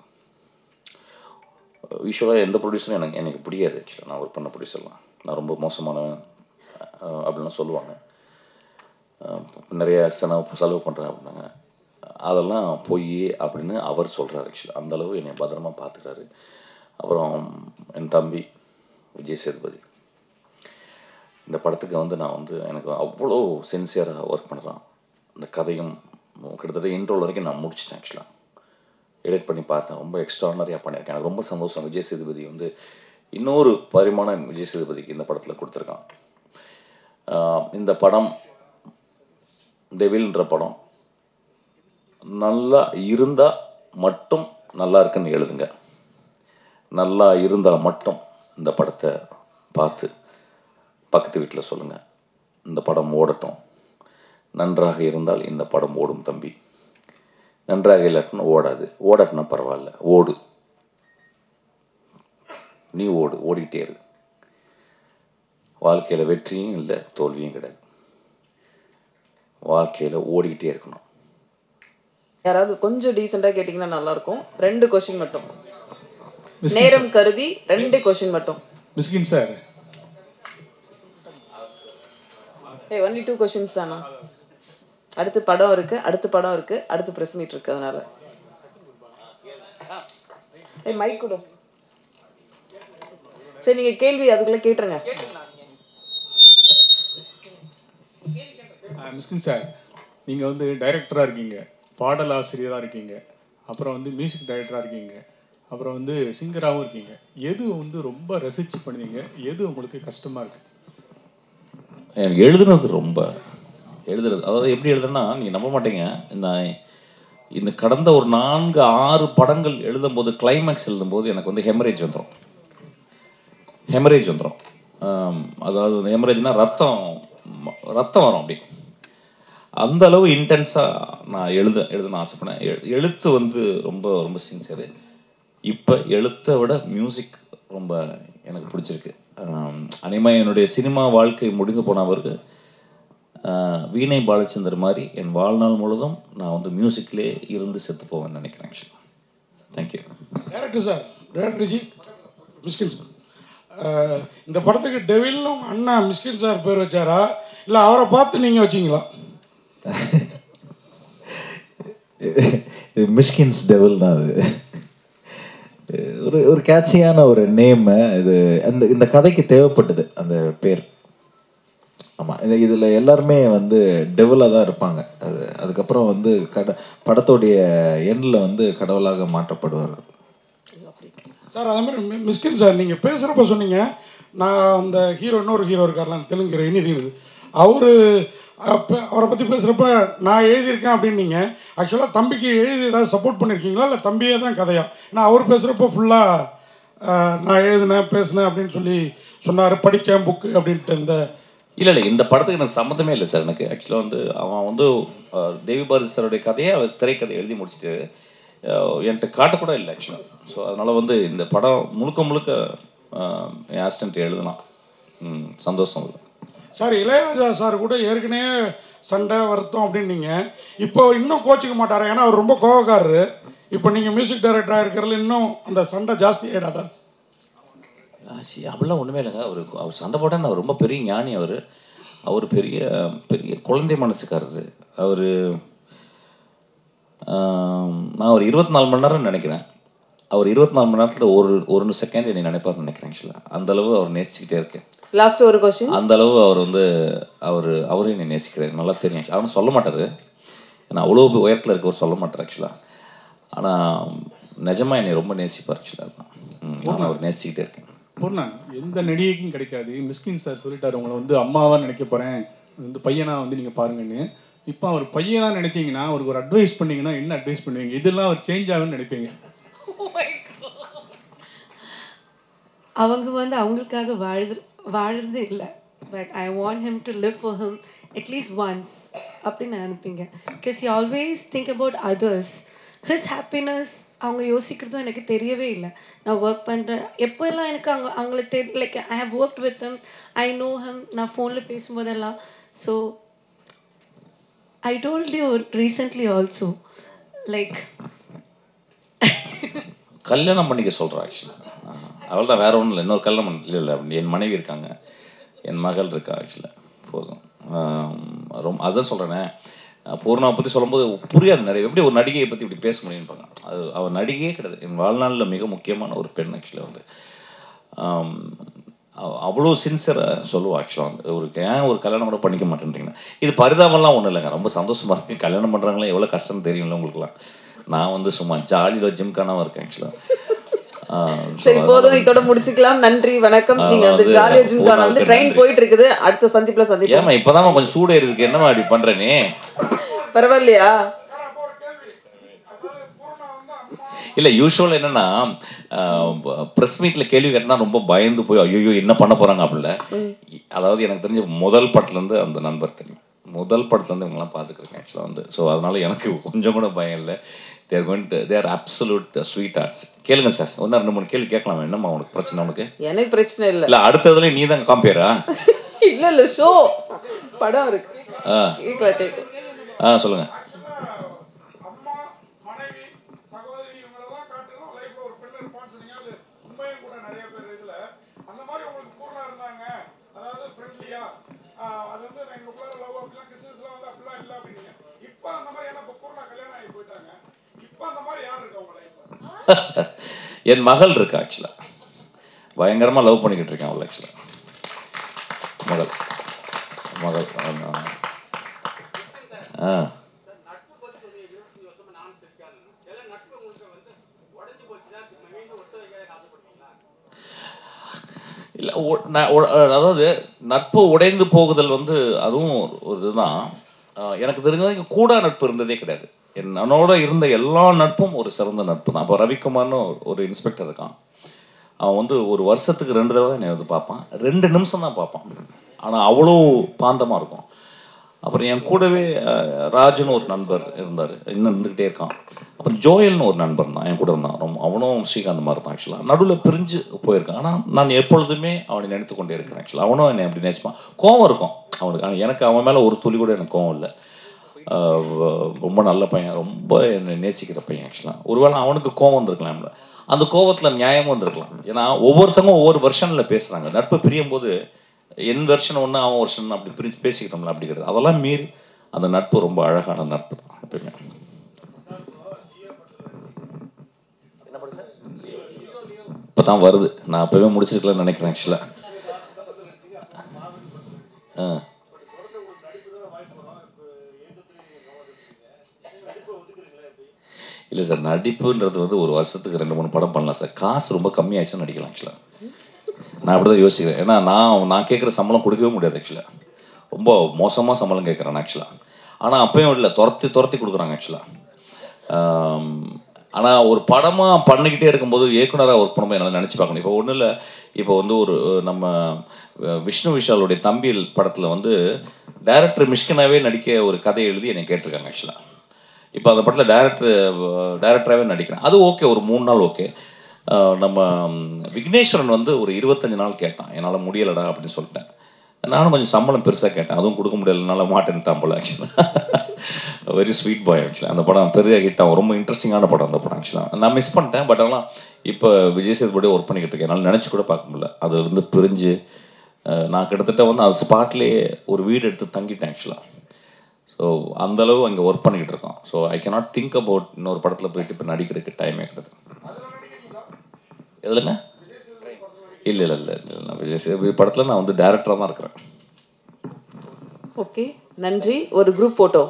யூஸ்வலாக எந்த ப்ரொடியூசரும் எனக்கு பிடிக்காது ஆக்சுவலாக. நான் ஒர்க் பண்ண ப்ரொடியூசர்லாம் நான் ரொம்ப மோசமானவன் அப்படின்லாம் சொல்லுவாங்க. நிறைய செலவு பண்ணுறேன் அப்படின்னாங்க. அதெல்லாம் பொய் அப்படின்னு அவர் சொல்கிறார் ஆக்சுவலாக. அந்தளவு என்னை பத்திரமா பார்த்துக்கிறாரு. அப்புறம் என் தம்பி விஜய் சேதுபதி, இந்த படத்துக்கு வந்து நான் வந்து எனக்கு அவ்வளோ சின்சியராக ஒர்க் பண்ணுறான். இந்த கதையும் கிட்டத்தட்ட இன்ட்ரோல் வரைக்கும் நான் முடிச்சிட்டேன் ஆக்சுவலாக. எடிட் பண்ணி பார்த்தேன். ரொம்ப எக்ஸ்ட்ரானரியாக பண்ணியிருக்கேன். எனக்கு ரொம்ப சந்தோஷம். விஜய் சேதுபதி வந்து இன்னொரு பரிமாணம் விஜய் சேதுபதிக்கு இந்த படத்தில் கொடுத்துருக்கான். இந்த படம் டெவில்ன்ற படம் நல்லா இருந்தால் மட்டும் நல்லா இருக்குன்னு எழுதுங்க. நல்லா இருந்தால் மட்டும் இந்த படத்தை பார்த்து பக்கத்து வீட்டில் சொல்லுங்கள், இந்த படம் ஓடட்டும். நன்றாக இருந்தால் இந்த படம் ஓடும் தம்பி, நன்றாக இல்லாட்டினா ஓடாது. ஓடாட்டினா பரவாயில்ல, ஓடு, நீ ஓடு, ஓடிக்கிட்டே இரு. வாழ்க்கையில் வெற்றியும் இல்லை, தோல்வியும் கிடையாது. வாழ்க்கையில் ஓடிக்கிட்டே இருக்கணும். யாராவது கொஞ்சம் டீசெண்டாக கேட்டிங்கன்னா நல்லாயிருக்கும். 2 கொஷின் மட்டும், நேரம் கருதி 2 கொஷின் மட்டும். மிஸ்கின் சார், only 2 கொஷின்ஸ் தானா? அடுத்து படம் இருக்குது, அடுத்து ப்ரெஸ் மீட் இருக்குது. அதனால் மைக் கொடு. சரி, நீங்கள் கேள்வி அதுக்குள்ளே கேட்டுருங்க. மிஸ்கின் சார், நீங்கள் வந்து டைரக்டராக இருக்கீங்க, பாடலாசிரியராக இருக்கீங்க, அப்புறம் வந்து மியூசிக் டைரக்டராக இருக்கீங்க, அப்புறம் வந்து சிங்கராகவும் இருக்கீங்க. எது வந்து ரொம்ப ரசித்து பண்ணுவீங்க? எது உங்களுக்கு கஷ்டமாக இருக்குது? எனக்கு எழுதுனது அதாவது எப்படி எழுதுனா நீங்கள் நம்ப மாட்டீங்க. இந்த கடந்த ஒரு 4-6 படங்கள் எழுதும்போது, கிளைமேக்ஸ் எழுதும்போது எனக்கு வந்து ஹெமரேஜ் வந்துடும். அதாவது ஹெமரேஜ்னால் ரத்தம் வரும். அப்படி அந்த அளவு இன்டென்ஸாக நான் எழுதுன ஆசைப்படேன். எழுத்து வந்து ரொம்ப ரொம்ப சின்சியரு. இப்போ எழுத்தை விட மியூசிக் ரொம்ப எனக்கு பிடிச்சிருக்கு. அனிமையாக என்னுடைய சினிமா வாழ்க்கை முடிந்து போனவருக்கு வீணை பாலச்சந்தர் மாதிரி என் வாழ்நாள் முழுதும் நான் வந்து மியூசிக்லேயே இருந்து செத்து போவேன்னு நினைக்கிறேன். ஆக்சுவலாக தேங்க்யூ. டேரக்டர் ஜி, மிஸ்கின் சார், இந்த படத்துக்கு டெவில்னு உங்கள் அண்ணா மிஸ்கின் சார் பேர் வச்சாரா, இல்லை அவரை பார்த்து நீங்கள் வச்சிங்களா? மிஷ்கின்ஸ் டெவில் தான் அது. ஒரு கேட்சியான ஒரு நேமு இது. இந்த கதைக்கு தேவைப்பட்டது அந்த பேர். ஆமாம், இதில் எல்லாருமே வந்து டெவிலாக தான் இருப்பாங்க. அதுக்கப்புறம் வந்து படத்தோடைய எண்ணில் வந்து கடவுளாக மாற்றப்படுவார்கள். சார், அதே மாதிரி மிஸ்கின் சார், நீங்கள் பேசுகிறப்ப சொன்னீங்க, நான் அந்த இன்னொரு ஹீரோ இருக்கார்லாம் தெலுங்கு இனிதீன், அவரை பற்றி பேசுகிறப்ப நான் எழுதியிருக்கேன் அப்படின்னீங்க. ஆக்சுவலாக தம்பிக்கு எழுதி ஏதாவது சப்போர்ட் பண்ணியிருக்கீங்களா, இல்லை தம்பியே தான் கதையா? ஏன்னா அவர் பேசுகிறப்ப ஃபுல்லாக நான் எழுதினேன் பேசினேன் அப்படின்னு சொல்லி சொன்னார், படித்தேன் புக்கு அப்படின்ட்டு. இல்லை இந்த படத்துக்கு எனக்கு சம்மந்தமே இல்லை சார். எனக்கு ஆக்சுவலாக வந்து அவன் வந்து தேவி பாரதி சாரோடைய கதையை அவர் திரைக்கதை எழுதி முடிச்சுட்டு என்கிட்ட காட்டக்கூட இல்லை ஆக்சுவலாக. ஸோ அதனால் வந்து இந்த படம் முழுக்க என் ஆசிஸ்டன்ட் எழுதலாம். சந்தோஷம் அது. சார், இளையராஜா சார் கூட ஏற்கனவே சண்டை வருத்தம் அப்படின்னீங்க. இப்போ இன்னும் கோச்சிக்க மாட்டார், ஏன்னா அவர் ரொம்ப கோவக்காரரு. இப்போ நீங்கள் மியூசிக் டைரக்டராக இருக்கிறதுல இன்னும் அந்த சண்டை ஜாஸ்தி ஆகிடாதா? அப்படிலாம் ஒன்றுமே இல்லைங்க. அவர் சண்டை போட்டால் அவர் ரொம்ப பெரிய ஞானி. அவர் பெரிய பெரிய குழந்தை மனசுக்காரரு. நான் ஒரு 24 மணி நேரம் நினைக்கிறேன். அவர் 24 மணி நேரத்தில் ஒரு செகண்ட் என்னை நினைப்பார்னு நினைக்கிறேன். ஆக்சுவலாக அந்தளவு அவர் நேசிச்சுக்கிட்டே இருக்கேன். லாஸ்ட் ஒரு கொஸ்டின். அந்த அளவு அவர் வந்து அவரும் என்னை நேசிக்கிறார், நல்லா தெரியும். அவனும் சொல்ல மாட்டார், ஏன்னா அவ்வளோ உயரத்தில் இருக்கவர் சொல்ல மாட்டார் ஆக்சுவலாக. ஆனால் நிஜமாக என்னை ரொம்ப நேசிப்பார் ஆக்சுவலாக. நான் அவர் நேசிச்சுக்கிட்டே இருக்கேன். பூர்ணா, எந்த நடிகைக்கும் கிடைக்காது. மிஸ்கின் சார் சொல்லிட்டார், உங்களை வந்து அம்மாவாக நினைக்க போகிறேன், வந்து பையனாக வந்து நீங்கள் பாருங்கன்னு. இப்போ அவர் பையனாக நினைச்சிங்கன்னா, அவருக்கு ஒரு அட்வைஸ் பண்ணிங்கன்னா என்ன அட்வைஸ் பண்ணுவீங்க? இதெல்லாம் அவர் சேஞ்ச் ஆகும்னு நினைப்பீங்க? அவங்க வந்து அவங்களுக்காக வாழறதே இல்லை. But I want him to live for him at least once அப்படின்னு நான் நினைப்பீங்க. Because he always think about others. His happiness அவங்க யோசிக்கிறதும் எனக்கு தெரியவே இல்லை. நான் ஒர்க் பண்ணுறேன் எப்போல்லாம் எனக்கு அவங்கள like I have worked with him, I know him. நான் ஃபோனில் பேசும்போதெல்லாம். So I told you recently also like கல்யாணம் பண்ணிக்க சொல்கிறேன் ஆக்சுவலாக. அவள் தான், வேறு ஒன்றும் இல்லை. இன்னொரு கல்யாணம் இல்லை. என் மனைவி இருக்காங்க, என் மகள் இருக்கா ஆக்சுவலாக. போதும். ரொம்ப அதான் சொல்கிறேனே, பூர்ணாவை பற்றி சொல்லும்போது புரியாது நிறைய. எப்படி ஒரு நடிகையை பற்றி இப்படி பேச முடியும்பாங்க. அது அவள் நடிகையே கிடையாது, என் வாழ்நாளில் மிக முக்கியமான ஒரு பெண் ஆக்சுவலாக. வந்து அவ்வளோ சின்சியராக சொல்லுவாள் ஆக்சுவலாக. வந்து ஏன் ஒரு கல்யாணம் கூட பண்ணிக்க மாட்டேன்றீங்கன்னா, இது பரிதாபம்லாம் ஒன்றும் இல்லைங்க. ரொம்ப சந்தோஷமாக இருக்குது. கல்யாணம் பண்ணுறாங்களே எவ்வளோ கஷ்டம்னு தெரியும்ல உங்களுக்குலாம். நான் வந்து சும்மா ஜாலியில் ஜிம்கானாவும் இருக்கேன் ஆக்சுவலாக. சரி போதும், இதோட முடிச்சுக்கலாம். நன்றி, வணக்கம். நீங்க வந்து ஜாலியா ஜிம்கான வந்து ட்ரெயின் போயிட்டு இருக்குது. அடுத்த சந்திப்புல சந்திப்போம். ஏமா இப்பதான் கொஞ்சம் சூடு இருக்கு, என்னமா அப்படி பண்றேனே? பரவாயில்லையா? இல்லை, யூஸ்வல் என்னன்னா ப்ரெஸ் மீட்டில் கேள்வி கேட்டால் ரொம்ப பயந்து போய் ஐயோ என்ன பண்ண போகிறாங்க அப்படில. அதாவது எனக்கு தெரிஞ்ச முதல் படத்துலேருந்து அந்த நண்பர் தெரியும், முதல் படத்துலேருந்து இவங்கெல்லாம் பார்த்துக்கிறேன் ஆக்சுவலாக வந்து. ஸோ அதனால் எனக்கு கொஞ்சம் கூட பயம் இல்லை. தேர் அப்சல்யூட் ஸ்வீட் ஆர்ட்ஸ். கேளுங்க சார், ஒன்றா 2-3 கேள்வி கேட்கலாம். என்னம்மா உனக்கு பிரச்சனை? உனக்கு எனக்கு பிரச்சனை இல்லை. இல்லை, அடுத்ததுல நீ தான் காம்பியரா? இல்லை இல்லை, ஷோ படம் இருக்கு. சொல்லுங்க. என் மகள் இருக்கா ஆக்சுவலாக, பயங்கரமாக லவ் பண்ணிக்கிட்டு இருக்கேன் அவள் ஆக்சுவலாக. மகள் இல்லை, அதாவது நட்பு உடைந்து போகுதல் வந்து அதுவும் ஒரு இதுதான். எனக்கு தெரிஞ்சது கூட நட்பு இருந்ததே கிடையாது. என்னோட இருந்த எல்லா நட்பும் ஒரு சிறந்த நட்பு தான். அப்போ ரவிக்குமார்னு ஒரு இன்ஸ்பெக்டர் இருக்கான். அவன் வந்து ஒரு வருஷத்துக்கு 2 தடவை என்னை வந்து பார்ப்பான். 2 நிமிஷம் தான் பார்ப்பான், ஆனால் அவ்வளோ பாந்தமாக இருக்கும். அப்புறம் என் கூடவே ராஜுன்னு ஒரு நண்பர் இருந்தார், இன்னும் இருந்துக்கிட்டே இருக்கான். அப்புறம் ஜோயல்னு ஒரு நண்பர் தான் என் கூட இருந்தான். அவனும் ஸ்ரீகாந்த் மாதிரி தான் ஆக்சுவலாக. நடுவில் பிரிஞ்சு போயிருக்கான், ஆனால் நான் எப்பொழுதுமே அவனை நினைத்து கொண்டே இருக்கிறேன் ஆக்சுவலாக. அவனும் என்னை அப்படி நினைச்சுப்பான். கோவம் இருக்கும் அவனுக்கு, ஆனால் எனக்கு அவன் மேலே ஒரு துளி கூட எனக்கு கோவம் இல்லை. ரொம்ப நல்ல பையன், ரொம்ப என்னை நேசிக்கிற பையன் ஆக்சுவலாக. ஒருவேளை அவனுக்கு கோவம் வந்திருக்கலாம்ல, அந்த கோவத்தில் நியாயமும் வந்திருக்கலாம். ஏன்னா ஒவ்வொருத்தவங்க ஒவ்வொரு வெர்ஷனில் பேசுகிறாங்க. நட்பு பிரியும் போது என் வெர்ஷன் ஒன்று, அவன் வெர்ஷன் அப்படி பிரிஞ்சு பேசிக்கிட்டோம்ல, அப்படி கிடையாது. அதெல்லாம் மீறி அந்த நட்பு ரொம்ப அழகான நட்பு தான் எப்பயுமே. இப்போ தான் வருது, நான் அப்போவே முடிச்சிருக்கலாம்னு நினைக்கிறேன் ஆக்சுவலாக. இல்லை சார், நடிப்புன்றது வந்து ஒரு வருஷத்துக்கு 2-3 படம் பண்ணலாம் சார். காசு ரொம்ப கம்மியாச்சுன்னு நடிக்கலாம் ஆக்சுவலாக. நான் அப்படி தான் யோசிக்கிறேன். ஏன்னா நான் கேட்குற சம்பளம் கொடுக்கவே முடியாது ஆக்சுவலாக. ரொம்ப மோசமாக சம்பளம் கேட்குறேன் ஆக்சுவலாக. ஆனால் அப்பயும் இல்லை, துரத்தி கொடுக்குறாங்க ஆக்சுவலாக. ஆனால் ஒரு படமாக பண்ணிக்கிட்டே இருக்கும்போது இயக்குனராக ஒர்க் பண்ணும்போது என்னால் நினச்சி பார்க்கணும். இப்போ ஒன்றும் இல்லை, இப்போ வந்து ஒரு நம்ம விஷ்ணு விஷாலுடைய தம்பில் படத்தில் வந்து டைரக்டர் மிஷ்கினாவே நடிக்க ஒரு கதையை எழுதி என்னை கேட்டிருக்காங்க ஆக்சுவலாக. இப்போ அந்த படத்தில் டைரக்டராகவே நடிக்கிறேன். அது ஓகே, ஒரு 3 நாள் ஓகே. நம்ம விக்னேஸ்வரன் வந்து ஒரு 25 நாள் கேட்டான், என்னால் முடியலடா அப்படின்னு சொல்லிட்டேன். நானும் கொஞ்சம் சம்பளம் பெருசாக கேட்டேன், அதுவும் கொடுக்க முடியலனால மாட்டேன்ட்டான் போல ஆக்சுவலாக. வெரி ஸ்வீட் பாய் ஆக்சுவலாக. அந்த படம் பெரிய ஹிட்டாக, ரொம்ப இன்ட்ரெஸ்டிங்கான படம் அந்த படம் ஆக்சுவலாக. நான் மிஸ் பண்ணிட்டேன். பட் ஆனால் இப்போ விஜய் சேதுபடி ஒர்க் பண்ணிக்கிட்டு இருக்கேன். என்னால் நினச்சி கூட பார்க்க முடியல. அதுலேருந்து பிரிஞ்சு நான் கிட்டத்தட்ட வந்து அது ஸ்பாட்லேயே ஒரு வீடு எடுத்து தங்கிட்டேன் ஆக்சுவலாக. ஸோ அந்தளவு அங்கே ஒர்க் பண்ணிக்கிட்டு இருக்கோம். So I cannot think about இன்னொரு படத்தில் போயிட்டு இப்போ நடிக்கிறதுக்கு டைமே கிடையாது. எதுலங்க? இல்லை நான் விஜய் சேதுபதி படத்தில் நான் வந்து டைரக்டராக தான் இருக்கிறேன். ஓகே, நன்றி. ஒரு குரூப் ஃபோட்டோ.